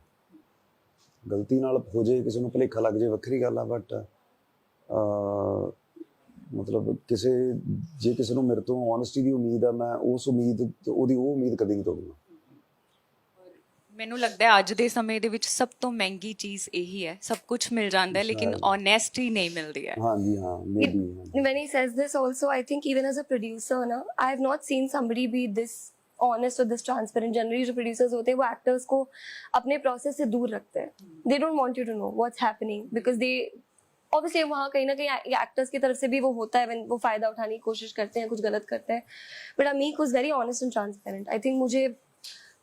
ਗਲਤੀ ਨਾਲ ਹੋ ਜੇ, ਕਿਸੇ ਨੂੰ ਭੁਲੇਖਾ ਲੱਗ ਜੇ ਵੱਖਰੀ ਗੱਲ ਆ, ਬਟ ਮਤਲਬ ਜੇ ਕਿਸੇ ਨੂੰ ਮੇਰੇ ਤੋਂ ਓਨੈਸਟੀ ਦੀ ਉਮੀਦ ਆ, ਮੈਂ ਉਸ ਉਮੀਦ ਉਹਦੀ ਉਹ ਉਮੀਦ ਕਦੀ ਨਹੀਂ ਤੋੜੂੰਗਾ। ਮੈਨੂੰ ਲੱਗਦਾ ਹੈ ਅੱਜ ਦੇ ਸਮੇਂ ਦੇ ਵਿੱਚ ਸਭ ਤੋਂ ਮਹਿੰਗੀ ਚੀਜ਼ ਇਹੀ ਹੈ, ਸਭ ਕੁਝ ਮਿਲ ਜਾਂਦਾ ਹੈ ਲੇਕਿਨ ਓਨੈਸਟੀ ਨਹੀਂ ਮਿਲਦੀ ਹੈ। ਹਾਂਜੀ ਹਾਂ, maybe When he says this also, I think even as a producer ना, I have not seen somebody be this honest or this transparent. Generally जो producers होते हैं वो actors को अपने process से दूर रखते हैं, they don't want you to know what's happening because they obviously वहाँ कहीं ना कहीं एक्टर्स की तरफ से भी वो होता है when वो फायदा उठाने की कोशिश करते हैं, कुछ गलत करते हैं, but अमीक was very honest and transparent. I think मुझे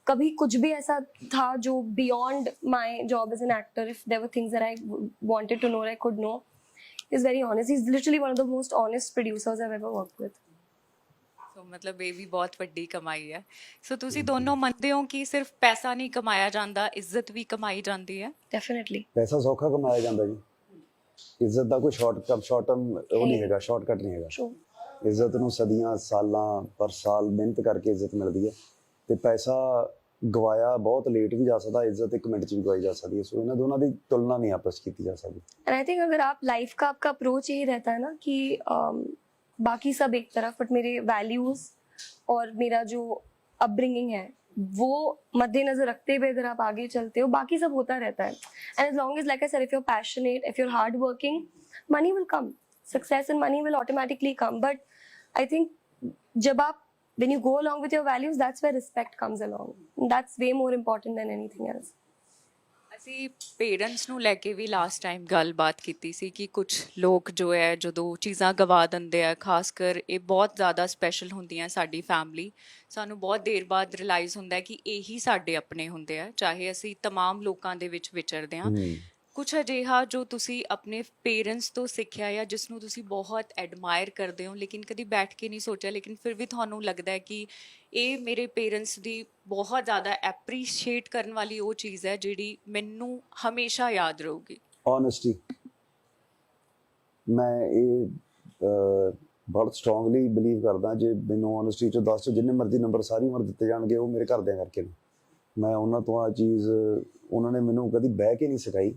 कभी कुछ भी ऐसा था जो beyond my job as an actor, if there were things that I wanted to know or I could know, he's very honest. He's literally one of the most honest producers I've ever worked with. ਸੋ ਮਤਲਬ ਇਹ ਵੀ ਬਹੁਤ ਵੱਡੀ ਕਮਾਈ ਹੈ। ਸੋ ਤੁਸੀਂ ਦੋਨੋਂ ਮੰਨਦੇ ਹੋ ਕਿ ਸਿਰਫ ਪੈਸਾ ਨਹੀਂ ਕਮਾਇਆ ਜਾਂਦਾ, ਇੱਜ਼ਤ ਵੀ ਕਮਾਈ ਜਾਂਦੀ ਹੈ? Definitely. ਪੈਸਾ ਸੌਖਾ ਕਮਾਇਆ ਜਾਂਦਾ ਜੀ, ਇੱਜ਼ਤ ਦਾ ਕੋਈ ਸ਼ਾਰਟ ਟਰਮ ਉਹ ਨਹੀਂ ਹੈਗਾ, ਸ਼ਾਰਟਕਟ ਨਹੀਂ ਹੈਗਾ। True. ਇੱਜ਼ਤ ਨੂੰ ਸਦੀਆਂ ਸਾਲਾਂ ਪਰ ਸਾਲ ਮਿਹਨਤ ਕਰਕੇ ਇੱਜ਼ਤ ਮਿਲਦੀ ਹੈ, ਤੇ ਪੈਸਾ ਗਵਾਇਆ ਬਹੁਤ ਲੇਟ ਵੀ ਜਾ ਸਕਦਾ, ਇੱਜ਼ਤ ਇੱਕ ਮਿੰਟ 'ਚ ਵੀ ਗਵਾਈ ਜਾ ਸਕਦੀ ਹੈ। ਸੋ ਇਹਨਾਂ ਦੋਨਾਂ ਦੀ ਤੁਲਨਾ नहीं आपस ਕੀਤੀ ਜਾ ਸਕਦੀ। And I think अगर आप लाइफ का आपका अप्रोच यही रहता है ना कि बाकी सब एक तरफ, बट मेरे वैल्यूज और मेरा जो अपब्रिंगिंग है वो मद्देनजर रखते हुए अगर आप आगे चलते हो, बाकी सब होता रहता है। And as long as, like I said, if you are passionate, if you are hard working, money will come, success and money will automatically come. But I think जब आप when you go along with your values, that's where respect comes along. That's way more important than anything else. ਅਸੀਂ ਪੇਰੈਂਟਸ ਨੂੰ ਲੈ ਕੇ ਵੀ ਲਾਸਟ ਟਾਈਮ ਗੱਲਬਾਤ ਕੀਤੀ ਸੀ ਕਿ ਕੁਝ ਲੋਕ ਜੋ ਹੈ ਜਦੋਂ ਚੀਜ਼ਾਂ ਗਵਾ ਦਿੰਦੇ ਆ, ਖਾਸ ਕਰ ਇਹ ਬਹੁਤ ਜ਼ਿਆਦਾ ਸਪੈਸ਼ਲ ਹੁੰਦੀਆਂ ਸਾਡੀ ਫੈਮਿਲੀ, ਸਾਨੂੰ ਬਹੁਤ ਦੇਰ ਬਾਅਦ ਰਿਅਲਾਈਜ਼ ਹੁੰਦਾ ਹੈ ਕਿ ਇਹੀ ਸਾਡੇ ਆਪਣੇ ਹੁੰਦੇ ਆ, ਚਾਹੇ ਅਸੀਂ तमाम ਲੋਕਾਂ ਦੇ ਵਿੱਚ ਵਿਚਰਦੇ ਹਾਂ। ਕੁਛ ਅਜਿਹਾ ਜੋ ਤੁਸੀਂ ਆਪਣੇ ਪੇਰੈਂਟਸ ਤੋਂ ਸਿੱਖਿਆ ਜਾਂ ਜਿਸ ਨੂੰ ਤੁਸੀਂ ਬਹੁਤ ਐਡਮਾਇਰ ਕਰਦੇ ਹੋ ਲੇਕਿਨ ਕਦੀ ਬੈਠ ਕੇ ਨਹੀਂ ਸੋਚਿਆ, ਲੇਕਿਨ ਫਿਰ ਵੀ ਤੁਹਾਨੂੰ ਲੱਗਦਾ ਹੈ ਕਿ ਇਹ ਮੇਰੇ ਪੇਰੈਂਟਸ ਦੀ ਬਹੁਤ ਜ਼ਿਆਦਾ ਐਪਰੀਸ਼ੀਏਟ ਕਰਨ ਵਾਲੀ ਉਹ ਚੀਜ਼ ਹੈ ਜਿਹੜੀ ਮੈਨੂੰ ਹਮੇਸ਼ਾ ਯਾਦ ਰਹੂਗੀ? ਓਨੈਸਟੀ। ਮੈਂ ਇਹ ਬਹੁਤ ਸਟਰੋਂਗਲੀ ਬਿਲੀਵ ਕਰਦਾ, ਜੇ ਮੈਨੂੰ ਓਨੈਸਟੀ 'ਚੋਂ 10 'ਚੋਂ ਜਿੰਨੇ ਮਰਜ਼ੀ ਨੰਬਰ ਸਾਰੀ ਉਮਰ ਦਿੱਤੇ ਜਾਣਗੇ, ਉਹ ਮੇਰੇ ਘਰਦਿਆਂ ਕਰਕੇ ਨੇ। ਮੈਂ ਉਹਨਾਂ ਤੋਂ ਆ ਚੀਜ਼, ਉਹਨਾਂ ਨੇ ਮੈਨੂੰ ਕਦੀ ਬਹਿ ਕੇ ਨਹੀਂ ਸਿਖਾਈ,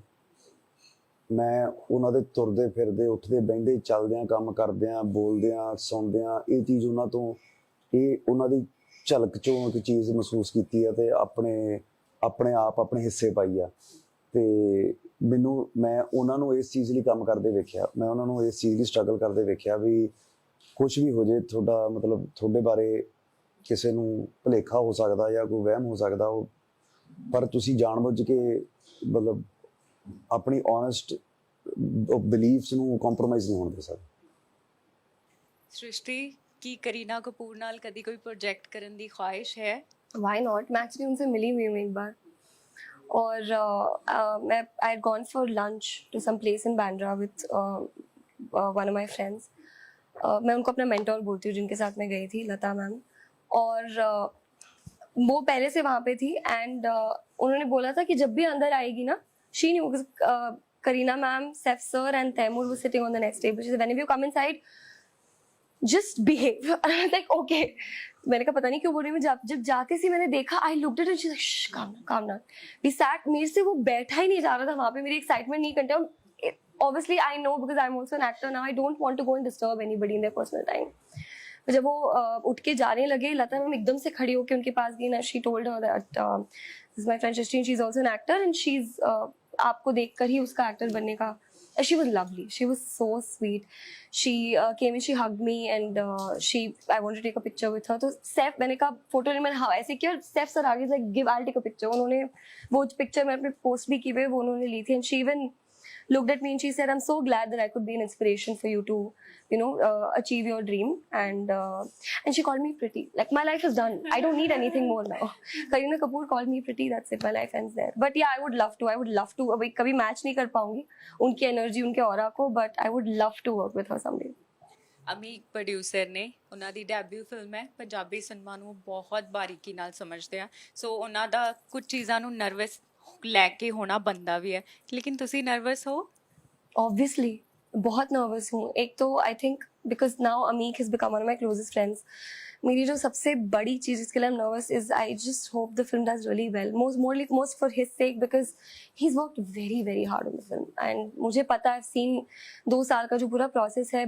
ਮੈਂ ਉਹਨਾਂ ਦੇ ਤੁਰਦੇ ਫਿਰਦੇ ਉੱਠਦੇ ਬਹਿੰਦੇ ਚੱਲਦਿਆਂ ਕੰਮ ਕਰਦਿਆਂ ਬੋਲਦਿਆਂ ਸੁਣਦਿਆਂ ਇਹ ਚੀਜ਼ ਉਹਨਾਂ ਤੋਂ ਇਹ ਉਹਨਾਂ ਦੀ ਝਲਕ ਚੋਂ ਇੱਕ ਚੀਜ਼ ਮਹਿਸੂਸ ਕੀਤੀ ਆ ਤੇ ਆਪਣੇ ਆਪ ਆਪਣੇ ਹਿੱਸੇ ਪਾਈ ਆ ਤੇ ਮੈਂ ਉਹਨਾਂ ਨੂੰ ਇਸ ਚੀਜ਼ ਲਈ ਕੰਮ ਕਰਦੇ ਵੇਖਿਆ, ਮੈਂ ਉਹਨਾਂ ਨੂੰ ਇਸ ਚੀਜ਼ ਲਈ ਸਟਰਗਲ ਕਰਦੇ ਵੇਖਿਆ ਵੀ ਕੁਝ ਵੀ ਹੋ ਜੇ ਤੁਹਾਡਾ ਮਤਲਬ ਤੁਹਾਡੇ ਬਾਰੇ ਕਿਸੇ ਨੂੰ ਭੁਲੇਖਾ ਹੋ ਸਕਦਾ ਜਾਂ ਕੋਈ ਵਹਿਮ ਹੋ ਸਕਦਾ ਉਹ, ਪਰ ਤੁਸੀਂ ਜਾਣਬੁੱਝ ਕੇ ਮਤਲਬ ਆਪਣੀ ਓਨੈਸਟ ਬਿਲੀਫਸ ਨੂੰ ਕੰਪਰੋਮਾਈਜ਼ ਨਹੀਂ ਹੋਣ ਦੇ ਸਕਦੇ। सृष्टि की करीना कपूर नाल कदी कोई प्रोजेक्ट करन दी ख्वाहिश है? Why not? मैं एक्चुअली उनसे मिली हुई हूँ एक बार, और मैं आई had gone for lunch to some place in Bandra with one of my friends. मैं उनको अपना मेंटोर बोलती हूँ जिनके साथ मैं गई थी, लता मैम, और वो पहले से वहाँ पे थी एंड उन्होंने बोला था कि जब भी अंदर आएगी ना, she knew Kareena ma'am, Saif sir and Taimur was sitting on the next table. She said, whenever you come inside, just behave. And I was like, okay. मैंने कहा पता नहीं क्यों बोल रही हूँ, जब जाते सी मैंने देखा, I looked at her and she's like, calm down. We sat, मेरे से वो बैठा ही नहीं जा रहा था वहाँ पे, मेरी एक्साइटमेंट नहीं contain. Obviously I know because I'm also an actor now, I don't want to go and disturb anybody in their personal time. जब वो उठ के जाने लगे, लता मैम एकदम से खड़ी होके उनके पास गई ना, she told her that this is my friend Shrishti, she's also an actor and she's आपको देखकर ही उसका एक्टर बनने का. She was lovely. She was so sweet. She came and she hugged me and I wanted to take a picture with her. तो सैफ, मैंने कहा फोटो ले, मैंने हाँ ऐसे किया, सैफ सर आगे like give, I'll take a picture. उन्होंने वो पिक्चर मैं अपने पोस्ट भी की हुई, वो उन्होंने ली थी and she even looked at me and she said, I'm so glad that I could be an inspiration for you to, you know, achieve your dream. And she called me pretty. Like my life is done. I don't need anything more now. Kareena Kapoor called me pretty. That's it. My life ends there. But yeah, I would love to. अभी कभी मैच नहीं कर पाऊंगी उनकी एनर्जी, उनके ऑरा को, but I would love to work with her someday. Ameek producer ਨੇ, ਉਹਨਾਂ ਦੀ ਡੈਬਿਊ ਫਿਲਮ ਹੈ, ਪੰਜਾਬੀ ਸਿਨੇਮਾ ਨੂੰ ਬਹੁਤ ਬਾਰੀਕੀ ਨਾਲ ਸਮਝਦੇ ਆ, ਸੋ ਉਹਨਾਂ ਦਾ ਕੁਝ ਚੀਜ਼ਾਂ ਨੂੰ ਨਰਵਸ ਲੈ ਕੇ ਹੋਣਾ ਬੰਦਾ ਵੀ ਹੈ, ਲੇਕਿਨ ਤੁਸੀਂ ਨਰਵਸ ਹੋ? Obviously, बहुत नर्वस हूँ. एक तो I think because now Ameek has become one of my closest friends. मेरी जो सबसे बड़ी चीज़ जिसके लिए I am nervous is I just hope the film does really well, most for his sake, because he is worked very very hard on the film and मुझे पता है, सीन 2 साल का जो पूरा प्रोसेस है,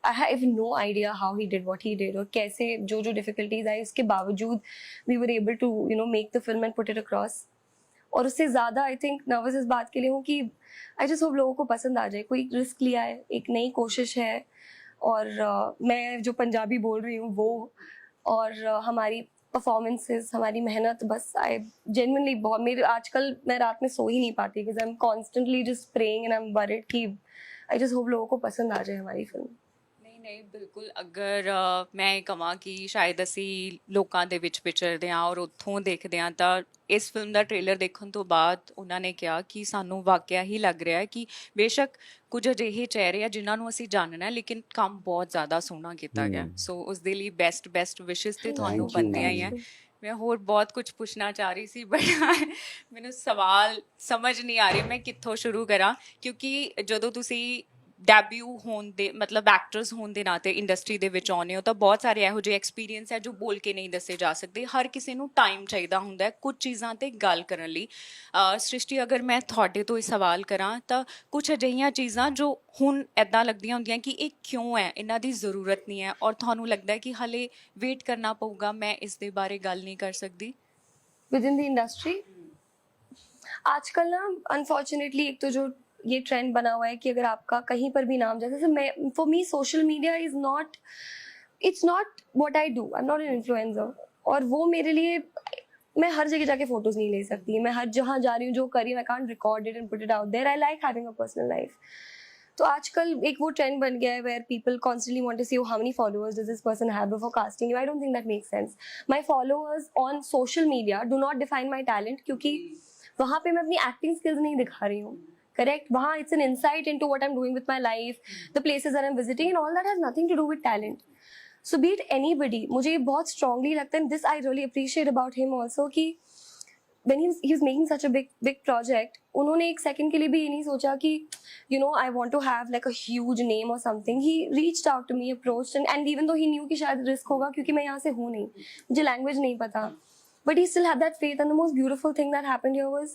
I have no idea how he did what he did, और कैसे जो डिफिकल्टीज आई उसके बावजूद we were able to you know make the film and put it across. और उससे ज़्यादा आई थिंक नर्वस इस बात के लिए हूँ कि आई जस्ट होप लोगों को पसंद आ जाए. कोई रिस्क लिया है, एक नई कोशिश है, और मैं जो पंजाबी बोल रही हूँ वो, और हमारी परफॉर्मेंसेस, हमारी मेहनत, बस आई जेन्युइनली बहुत, मेरे आजकल मैं रात में सो ही नहीं पाती because I am constantly just praying and I am worried कि आई जस्ट होप लोगों को पसंद आ जाए हमारी फिल्म. ਨਹੀਂ ਬਿਲਕੁਲ, ਅਗਰ ਮੈਂ ਇਹ ਕਹਾਂ ਕਿ ਸ਼ਾਇਦ ਅਸੀਂ ਲੋਕਾਂ ਦੇ ਵਿੱਚ ਵਿਚਰਦੇ ਹਾਂ ਔਰ ਉੱਥੋਂ ਦੇਖਦੇ ਹਾਂ, ਤਾਂ ਇਸ ਫਿਲਮ ਦਾ ਟ੍ਰੇਲਰ ਦੇਖਣ ਤੋਂ ਬਾਅਦ ਉਹਨਾਂ ਨੇ ਕਿਹਾ ਕਿ ਸਾਨੂੰ ਵਾਕਿਆ ਹੀ ਲੱਗ ਰਿਹਾ ਹੈ ਕਿ ਬੇਸ਼ੱਕ ਕੁਝ ਅਜਿਹੇ ਚਿਹਰੇ ਆ ਜਿਨ੍ਹਾਂ ਨੂੰ ਅਸੀਂ ਜਾਣਨਾ ਹੈ, ਲੇਕਿਨ ਕੰਮ ਬਹੁਤ ਜ਼ਿਆਦਾ ਸੋਹਣਾ ਕੀਤਾ ਗਿਆ. ਸੋ ਉਸ ਦੇ ਲਈ ਬੈਸਟ ਵਿਸ਼ੇਸ ਤੇ ਤੁਹਾਨੂੰ ਬੰਦੀਆਂ ਹੀ ਹੈ. ਮੈਂ ਹੋਰ ਬਹੁਤ ਕੁਝ ਪੁੱਛਣਾ ਚਾਹ ਰਹੀ ਸੀ, ਬਟ ਮੈਨੂੰ ਸਵਾਲ ਸਮਝ ਨਹੀਂ ਆ ਰਹੀ ਮੈਂ ਕਿੱਥੋਂ ਸ਼ੁਰੂ ਕਰਾਂ, ਕਿਉਂਕਿ ਜਦੋਂ ਤੁਸੀਂ ਡੈਬਿਊ ਹੋਣ ਦੇ ਮਤਲਬ ਐਕਟਰਸ ਹੋਣ ਦੇ ਨਾਤੇ ਇੰਡਸਟਰੀ ਦੇ ਵਿੱਚ ਆਉਂਦੇ ਹੋ, ਤਾਂ ਬਹੁਤ ਸਾਰੇ ਇਹੋ ਜਿਹੇ ਐਕਸਪੀਰੀਅੰਸ ਹੈ ਜੋ ਬੋਲ ਕੇ ਨਹੀਂ ਦੱਸੇ ਜਾ ਸਕਦੇ. ਹਰ ਕਿਸੇ ਨੂੰ ਟਾਈਮ ਚਾਹੀਦਾ ਹੁੰਦਾ ਹੈ ਕੁਝ ਚੀਜ਼ਾਂ 'ਤੇ ਗੱਲ ਕਰਨ ਲਈ. ਸ੍ਰਿਸ਼ਟੀ, ਅਗਰ ਮੈਂ ਤੁਹਾਡੇ ਤੋਂ ਇਹ ਸਵਾਲ ਕਰਾਂ ਤਾਂ ਕੁਝ ਅਜਿਹੀਆਂ ਚੀਜ਼ਾਂ ਜੋ ਹੁਣ ਇੱਦਾਂ ਲੱਗਦੀਆਂ ਹੁੰਦੀਆਂ ਕਿ ਇਹ ਕਿਉਂ ਹੈ, ਇਹਨਾਂ ਦੀ ਜ਼ਰੂਰਤ ਨਹੀਂ ਹੈ, ਔਰ ਤੁਹਾਨੂੰ ਲੱਗਦਾ ਹੈ ਕਿ ਹਾਲੇ ਵੇਟ ਕਰਨਾ ਪਊਗਾ, ਮੈਂ ਇਸ ਦੇ ਬਾਰੇ ਗੱਲ ਨਹੀਂ ਕਰ ਸਕਦੀ? विद इन द इंडस्ट्री आजकल ना अनफॉर्चुनेटली एक तो जो ये ट्रेंड बना हुआ है कि अगर आपका कहीं पर भी नाम, जैसे मैं, for me social media is not, it's not what I do, I am not an influencer. और वो मेरे लिए, मैं हर जगह जाके फोटोज नहीं ले सकती, मैं हर जहाँ जा रही हूँ जो कर रही हूँ, I can't record it and put it out there. I like having a personal life. तो आजकल एक वो ट्रेंड बन गया है where people constantly want to see how many followers does this person have before casting you. I don't think that makes sense. My followers on social media do not define my talent, क्योंकि वहाँ पे मैं अपनी एक्टिंग स्किल्स नहीं दिखा रही हूँ. Correct? वहाँ it's an insight into what I'm doing with my life, the places that I'm visiting, and all that has nothing to do with talent. So be it anybody, मुझे ये बहुत strongly लगता है, and this I really appreciate about him also, कि when he was making such a big project, उन्होंने एक second के लिए भी ये नहीं सोचा कि you know I want to have like a huge name or something. He reached out to me, approached, and even though he knew कि शायद risk होगा क्योंकि मैं यहाँ से हूँ नहीं, मुझे language नहीं पता, but he still had that faith. And the most beautiful thing that happened here was,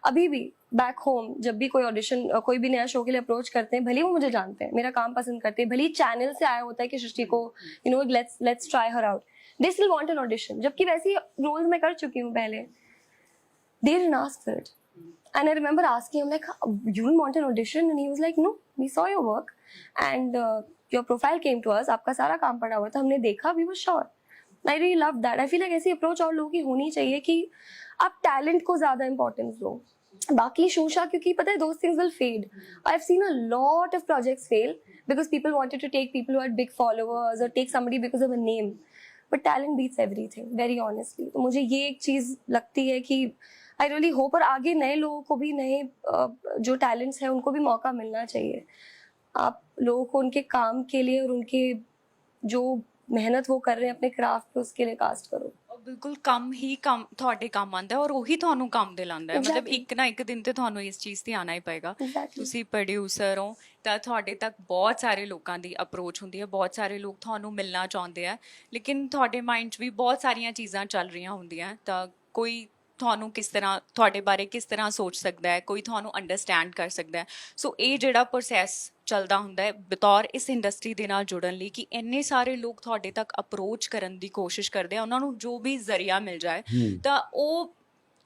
अभी भी बैक होम जब भी कोई ऑडिशन कोई भी नया शो के लिए अप्रोच करते हैं, भले ही वो मुझे जानते हैं, मेरा काम पसंद करते हैं, भले ही चैनल से आया होता है कि सृष्टि को let's try her out, they still want an audition, जबकि वैसी रोल्स मैं कर चुकी हूँ पहले. They didn't ask for it. And I remember asking him, like, you didn't want an audition? And he was like, no, we saw your work and your profile came to us. आपका सारा काम पड़ा हुआ था, हमने देखा, we were sure. I really loved that. I feel like ऐसी approach और लोगों की होनी चाहिए कि आप talent को ज़्यादा importance दो. बाकी शोशा, क्योंकि पता है those things will fade. I've seen a lot of projects fail because people wanted to take people who had big followers or take somebody because of a name. But talent beats everything, very honestly. तो मुझे ये एक चीज़ लगती है कि आई रियली होप, और आगे नए लोगों को भी, नए जो टैलेंट्स हैं उनको भी मौका मिलना चाहिए. आप लोगों को उनके काम के लिए और उनके जो मेहनत वो कर रहे हैं अपने क्राफ्ट पे, उसके लिए ਕਾਸਟ ਕਰੋ. ਬਿਲਕੁਲ ਕੰਮ ਹੀ ਕੰਮ ਤੁਹਾਡੇ ਕੰਮ ਆਉਂਦਾ ਔਰ ਉਹੀ ਤੁਹਾਨੂੰ ਕੰਮ ਦਿਲਾਉਂਦਾ ਹੈ. ਮਤਲਬ Exactly. ਇੱਕ ਨਾ ਇੱਕ ਦਿਨ ਤੇ ਤੁਹਾਨੂੰ ਇਸ ਚੀਜ਼ ਤੇ ਆਉਣਾ ਹੀ ਪਏਗਾ. Exactly. ਤੁਸੀਂ ਪ੍ਰੋਡਿਊਸਰ ਹੋ ਤਾਂ ਤੁਹਾਡੇ ਤੱਕ ਬਹੁਤ ਸਾਰੇ ਲੋਕਾਂ ਦੀ ਅਪਰੋਚ ਹੁੰਦੀ ਹੈ, ਬਹੁਤ ਸਾਰੇ ਲੋਕ ਤੁਹਾਨੂੰ ਮਿਲਣਾ ਚਾਹੁੰਦੇ ਆ, ਲੇਕਿਨ ਤੁਹਾਡੇ ਮਾਈਂਡ 'ਚ ਵੀ ਬਹੁਤ ਸਾਰੀਆਂ ਚੀਜ਼ਾਂ ਚੱਲ ਰਹੀਆਂ ਹੁੰਦੀਆਂ. ਤਾਂ ਕੋਈ ਤੁਹਾਨੂੰ ਕਿਸ ਤਰ੍ਹਾਂ, ਤੁਹਾਡੇ ਬਾਰੇ ਕਿਸ ਤਰ੍ਹਾਂ ਸੋਚ ਸਕਦਾ ਹੈ, ਕੋਈ ਤੁਹਾਨੂੰ ਅੰਡਰਸਟੈਂਡ ਕਰ ਸਕਦਾ ਹੈ. ਸੋ ਇਹ ਜਿਹੜਾ ਪ੍ਰੋਸੈਸ ਚੱਲਦਾ ਹੁੰਦਾ ਹੈ ਬਤੌਰ ਇਸ ਇੰਡਸਟਰੀ ਦੇ ਨਾਲ ਜੁੜਨ ਲਈ, ਕਿ ਇੰਨੇ ਸਾਰੇ ਲੋਕ ਤੁਹਾਡੇ ਤੱਕ ਅਪਰੋਚ ਕਰਨ ਦੀ ਕੋਸ਼ਿਸ਼ ਕਰਦੇ ਆ, ਉਹਨਾਂ ਨੂੰ ਜੋ ਵੀ ਜ਼ਰੀਆ ਮਿਲ ਜਾਏ, ਤਾਂ ਉਹ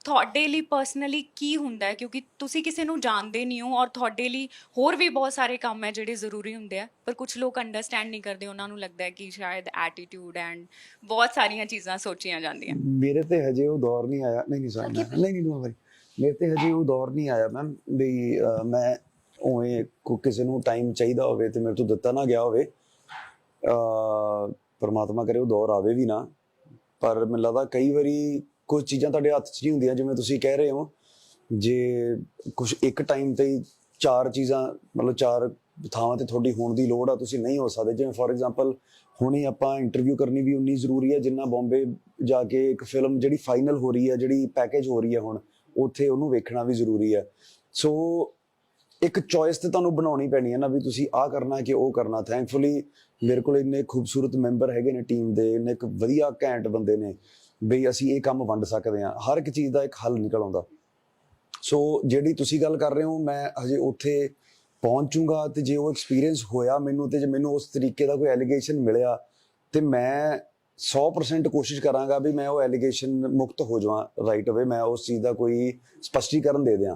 ਤੁਹਾਡੇ ਲਈ ਪਰਸਨਲੀ ਕੀ ਹੁੰਦਾ ਹੈ? ਕਿਉਂਕਿ ਤੁਸੀਂ ਕਿਸੇ ਨੂੰ ਜਾਣਦੇ ਨਹੀਂ ਹੋ ਔਰ ਤੁਹਾਡੇ ਲਈ ਹੋਰ ਵੀ ਬਹੁਤ ਸਾਰੇ ਕੰਮ ਹੈ ਜਿਹੜੇ ਜ਼ਰੂਰੀ ਹੁੰਦੇ ਆ, ਪਰ ਕੁਝ ਲੋਕ ਅੰਡਰਸਟੈਂਡ ਨਹੀਂ ਕਰਦੇ. ਉਹਨਾਂ ਨੂੰ ਲੱਗਦਾ ਹੈ ਕਿ ਸ਼ਾਇਦ ਐਟੀਟਿਊਡ ਐਂਡ ਬਹੁਤ ਸਾਰੀਆਂ ਚੀਜ਼ਾਂ ਸੋਚੀਆਂ ਜਾਂਦੀਆਂ. ਮੇਰੇ ਤੇ ਹਜੇ ਉਹ ਦੌਰ ਨਹੀਂ ਆਇਆ. ਨਹੀਂ ਸੌਰੀ, ਨਹੀਂ ਭਾਈ, ਮੇਰੇ ਤੇ ਹਜੇ ਉਹ ਦੌਰ ਨਹੀਂ ਆਇਆ ਮੈਮ ਵੀ ਮੈਂ ਉਵੇਂ ਕਿਸੇ ਨੂੰ ਟਾਈਮ ਚਾਹੀਦਾ ਹੋਵੇ ਤੇ ਮੇਰੇ ਤੋਂ ਦਿੱਤਾ ਨਾ ਗਿਆ ਹੋਵੇ. ਪਰਮਾਤਮਾ ਕਰੇ ਉਹ ਦੌਰ ਆਵੇ ਵੀ ਨਾ, ਪਰ ਮੈਨੂੰ ਲੱਗਦਾ ਕਈ ਵਾਰੀ ਕੁਝ ਚੀਜ਼ਾਂ ਤੁਹਾਡੇ ਹੱਥ 'ਚ ਨਹੀਂ ਹੁੰਦੀਆਂ. ਜਿਵੇਂ ਤੁਸੀਂ ਕਹਿ ਰਹੇ ਹੋ, ਜੇ ਕੁਝ ਇੱਕ ਟਾਈਮ ਤੇ ਹੀ ਚਾਰ ਚੀਜ਼ਾਂ, ਮਤਲਬ ਚਾਰ ਥਾਵਾਂ ਤੇ ਤੁਹਾਡੀ ਹੋਣ ਦੀ ਲੋੜ ਆ, ਤੁਸੀਂ ਨਹੀਂ ਹੋ ਸਕਦੇ. ਜਿਵੇਂ ਫੋਰ ਐਗਜ਼ਾਮਪਲ ਹੁਣੇ ਆਪਾਂ ਇੰਟਰਵਿਊ ਕਰਨੀ ਵੀ ਉਨੀ ਜ਼ਰੂਰੀ ਹੈ ਜਿੰਨਾ ਬੰਬੇ ਜਾ ਕੇ ਇੱਕ ਫਿਲਮ ਜਿਹੜੀ ਫਾਈਨਲ ਹੋ ਰਹੀ ਹੈ, ਜਿਹੜੀ ਪੈਕੇਜ ਹੋ ਰਹੀ ਹੈ ਹੁਣ, ਉੱਥੇ ਉਹਨੂੰ ਵੇਖਣਾ ਵੀ ਜ਼ਰੂਰੀ ਹੈ. ਸੋ ਇੱਕ ਚੋਇਸ ਤੇ ਤੁਹਾਨੂੰ ਬਣਾਉਣੀ ਪੈਣੀ ਹੈ ਨਾ ਵੀ ਤੁਸੀਂ ਆਹ ਕਰਨਾ ਕਿ ਉਹ ਕਰਨਾ. ਥੈਂਕਫੁਲੀ ਮੇਰੇ ਕੋਲ ਇੰਨੇ ਖੂਬਸੂਰਤ ਮੈਂਬਰ ਹੈਗੇ ਨੇ ਟੀਮ ਦੇ, ਇੰਨੇ ਇੱਕ ਵਧੀਆ ਘੈਂਟ ਬੰਦੇ ਨੇ ਬਈ ਅਸੀਂ ਇਹ ਕੰਮ ਵੰਡ ਸਕਦੇ ਹਾਂ. ਹਰ ਇੱਕ ਚੀਜ਼ ਦਾ ਇੱਕ ਹੱਲ ਨਿਕਲ ਆਉਂਦਾ. ਸੋ ਜਿਹੜੀ ਤੁਸੀਂ ਗੱਲ ਕਰ ਰਹੇ ਹੋ, ਮੈਂ ਹਜੇ ਉੱਥੇ ਪਹੁੰਚੂੰਗਾ ਤੇ ਜੇ ਉਹ ਐਕਸਪੀਰੀਅੰਸ ਹੋਇਆ ਮੈਨੂੰ, ਤੇ ਜੇ ਮੈਨੂੰ ਉਸ ਤਰੀਕੇ ਦਾ ਕੋਈ ਐਲੀਗੇਸ਼ਨ ਮਿਲਿਆ, ਤੇ ਮੈਂ 100% ਕੋਸ਼ਿਸ਼ ਕਰਾਂਗਾ ਵੀ ਮੈਂ ਉਹ ਐਲੀਗੇਸ਼ਨ ਮੁਕਤ ਹੋ ਜਾਵਾਂ ਰਾਈਟ ਅਵੇ. ਮੈਂ ਉਸ ਚੀਜ਼ ਦਾ ਕੋਈ ਸਪਸ਼ਟੀਕਰਨ ਦੇ ਦਿਆਂ.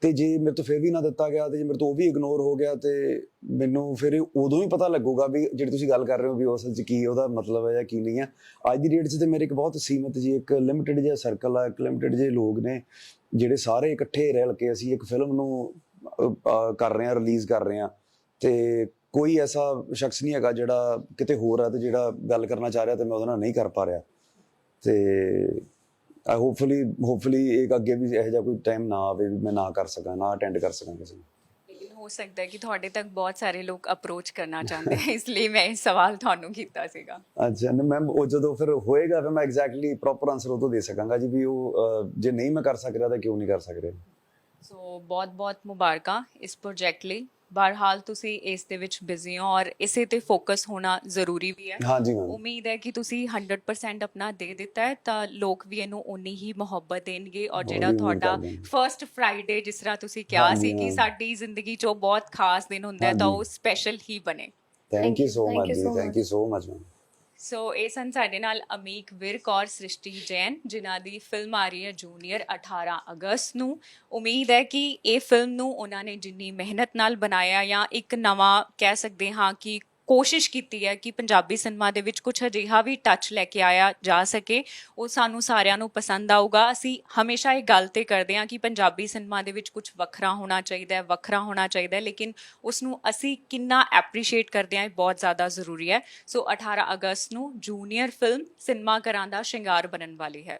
ਤੇ ਜੇ ਮੇਰੇ ਤੋਂ ਫਿਰ ਵੀ ਨਾ ਦਿੱਤਾ ਗਿਆ, ਤੇ ਜੇ ਮੇਰੇ ਤੋਂ ਉਹ ਵੀ ਇਗਨੋਰ ਹੋ ਗਿਆ, ਤੇ ਮੈਨੂੰ ਫਿਰ ਉਦੋਂ ਹੀ ਪਤਾ ਲੱਗੂਗਾ ਵੀ ਜਿਹੜੀ ਤੁਸੀਂ ਗੱਲ ਕਰ ਰਹੇ ਹੋ ਵੀ ਉਸ 'ਚ ਕੀ ਉਹਦਾ ਮਤਲਬ ਹੈ ਜਾਂ ਕੀ ਨਹੀਂ ਹੈ. ਅੱਜ ਦੀ ਡੇਟ 'ਚ ਤੇ ਮੇਰੇ ਇੱਕ ਬਹੁਤ ਸੀਮਿਤ ਜੀ ਇੱਕ ਲਿਮਿਟਡ ਜਿਹਾ ਸਰਕਲ ਆ, ਇੱਕ ਲਿਮਿਟਡ ਜਿਹੇ ਲੋਕ ਨੇ ਜਿਹੜੇ ਸਾਰੇ ਇਕੱਠੇ ਰਲ ਕੇ ਅਸੀਂ ਇੱਕ ਫਿਲਮ ਨੂੰ ਕਰ ਰਹੇ ਹਾਂ, ਰਿਲੀਜ਼ ਕਰ ਰਹੇ ਹਾਂ. ਤੇ ਕੋਈ ਐਸਾ ਸ਼ਖਸ ਨਹੀਂ ਹੈਗਾ ਜਿਹੜਾ ਕਿਤੇ ਹੋਰ ਆ ਤੇ ਜਿਹੜਾ ਗੱਲ ਕਰਨਾ ਚਾਹ ਰਿਹਾ ਤੇ ਮੈਂ ਉਹਦੇ ਨਾਲ ਨਹੀਂ ਕਰ ਪਾ ਰਿਹਾ. ਤੇ ਹੋਪਫੁਲੀ ਇਹ ਅੱਗੇ ਵੀ ਇਹੋ ਜਿਹਾ ਕੋਈ ਟਾਈਮ ਨਾ ਆਵੇ ਵੀ ਮੈਂ ਨਾ ਕਰ ਸਕਾਂ, ਨਾ ਅਟੈਂਡ ਕਰ ਸਕਾਂ ਕਿਸੇ ਨੂੰ. ਲੇਕਿਨ ਹੋ ਸਕਦਾ ਹੈ ਕਿ ਤੁਹਾਡੇ ਤੱਕ ਬਹੁਤ ਸਾਰੇ ਲੋਕ ਅਪਰੋਚ ਕਰਨਾ ਚਾਹੁੰਦੇ ਹੈ, ਇਸ ਲਈ ਮੈਂ ਇਹ ਸਵਾਲ ਤੁਹਾਨੂੰ ਕੀਤਾ ਸੀਗਾ. ਅੱਛਾ, ਮੈਮ ਉਹ ਜਦੋਂ ਫਿਰ ਹੋਏਗਾ ਫਿਰ ਮੈਂ ਐਗਜ਼ੈਕਟਲੀ ਪ੍ਰੋਪਰ ਆਨਸਰ ਉਹ ਤੋਂ ਦੇ ਸਕਾਂਗਾ ਜੀ ਵੀ ਉਹ ਜੇ ਨਹੀਂ ਮੈਂ ਕਰ ਸਕ ਰਿਹਾ ਤਾਂ ਕਿਉਂ ਨਹੀਂ ਕਰ ਸਕ ਰਿਹਾ. ਸੋ ਬਹੁਤ ਮੁਬਾਰਕਾਂ ਇਸ ਪ੍ਰੋਜੈਕਟ ਲਈ. ਬਹਰਹਾਲ ਤੁਸੀਂ ਇਸ ਦੇ ਵਿੱਚ ਬਿਜ਼ੀ ਹੋ ਔਰ ਇਸੇ ਤੇ ਫੋਕਸ ਹੋਣਾ ਜ਼ਰੂਰੀ ਵੀ ਹੈ. ਹਾਂਜੀ ਮੈਮ, ਉਮੀਦ ਹੈ ਕਿ ਤੁਸੀਂ 100% ਆਪਣਾ ਦੇ ਦਿੱਤਾ ਹੈ ਤਾਂ ਲੋਕ ਵੀ ਇਹਨੂੰ ਉਨੀ ਹੀ ਮੁਹੱਬਤ ਦੇਣਗੇ. ਔਰ ਜਿਹੜਾ ਤੁਹਾਡਾ ਫਰਸਟ ਫਰਾਈਡੇ ਜਿਸ ਤਰ੍ਹਾਂ ਤੁਸੀਂ ਕਿਹਾ ਸੀ ਕਿ ਸਾਡੀ ਜ਼ਿੰਦਗੀ 'ਚੋਂ ਬਹੁਤ ਖਾਸ ਦਿਨ ਹੁੰਦਾ ਹੈ, ਤਾਂ ਉਹ ਸਪੈਸ਼ਲ ਹੀ ਬਣੇ. Thank you so much ji, thank you so much ma'am. So ਇਹ ਸਨ ਸਾਡੇ ਨਾਲ ਅਮੀਕ ਵਿਰਕ ਔਰ ਸ੍ਰਿਸ਼ਟੀ ਜੈਨ, ਜਿਨ੍ਹਾਂ ਦੀ ਫਿਲਮ ਆ ਰਹੀ ਹੈ ਜੂਨੀਅਰ 18 ਅਗਸਤ ਨੂੰ. ਉਮੀਦ ਹੈ ਕਿ ਇਹ ਫਿਲਮ ਨੂੰ ਉਹਨਾਂ ਨੇ ਜਿੰਨੀ ਮਿਹਨਤ ਨਾਲ ਬਣਾਇਆ ਜਾਂ ਇੱਕ ਨਵਾਂ ਕਹਿ ਸਕਦੇ ਹਾਂ ਕਿ ਕੋਸ਼ਿਸ਼ ਕੀਤੀ ਹੈ ਕਿ ਪੰਜਾਬੀ ਸਿਨੇਮਾ ਦੇ ਵਿੱਚ ਕੁਝ ਅਜਿਹਾ ਵੀ ਟੱਚ ਲੈ ਕੇ ਆਇਆ ਜਾ ਸਕੇ, ਉਹ ਸਾਨੂੰ ਸਾਰਿਆਂ ਨੂੰ ਪਸੰਦ ਆਊਗਾ. ਅਸੀਂ ਹਮੇਸ਼ਾ ਇਹ ਗੱਲ ਤੇ ਕਰਦੇ ਹਾਂ ਕਿ ਪੰਜਾਬੀ ਸਿਨੇਮਾ ਦੇ ਵਿੱਚ ਕੁਝ ਵੱਖਰਾ ਹੋਣਾ ਚਾਹੀਦਾ ਹੈ, ਲੇਕਿਨ ਉਸ ਨੂੰ ਅਸੀਂ ਕਿੰਨਾ ਐਪਰੀਸ਼ੀਏਟ ਕਰਦੇ ਹਾਂ ਇਹ ਬਹੁਤ ਜ਼ਿਆਦਾ ਜ਼ਰੂਰੀ ਹੈ. ਸੋ 18 ਅਗਸਤ ਨੂੰ ਜੂਨੀਅਰ ਫਿਲਮ ਸਿਨੇਮਾ ਘਰਾਂ ਦਾ ਸ਼ਿੰਗਾਰ ਬਣਨ ਵਾਲੀ ਹੈ.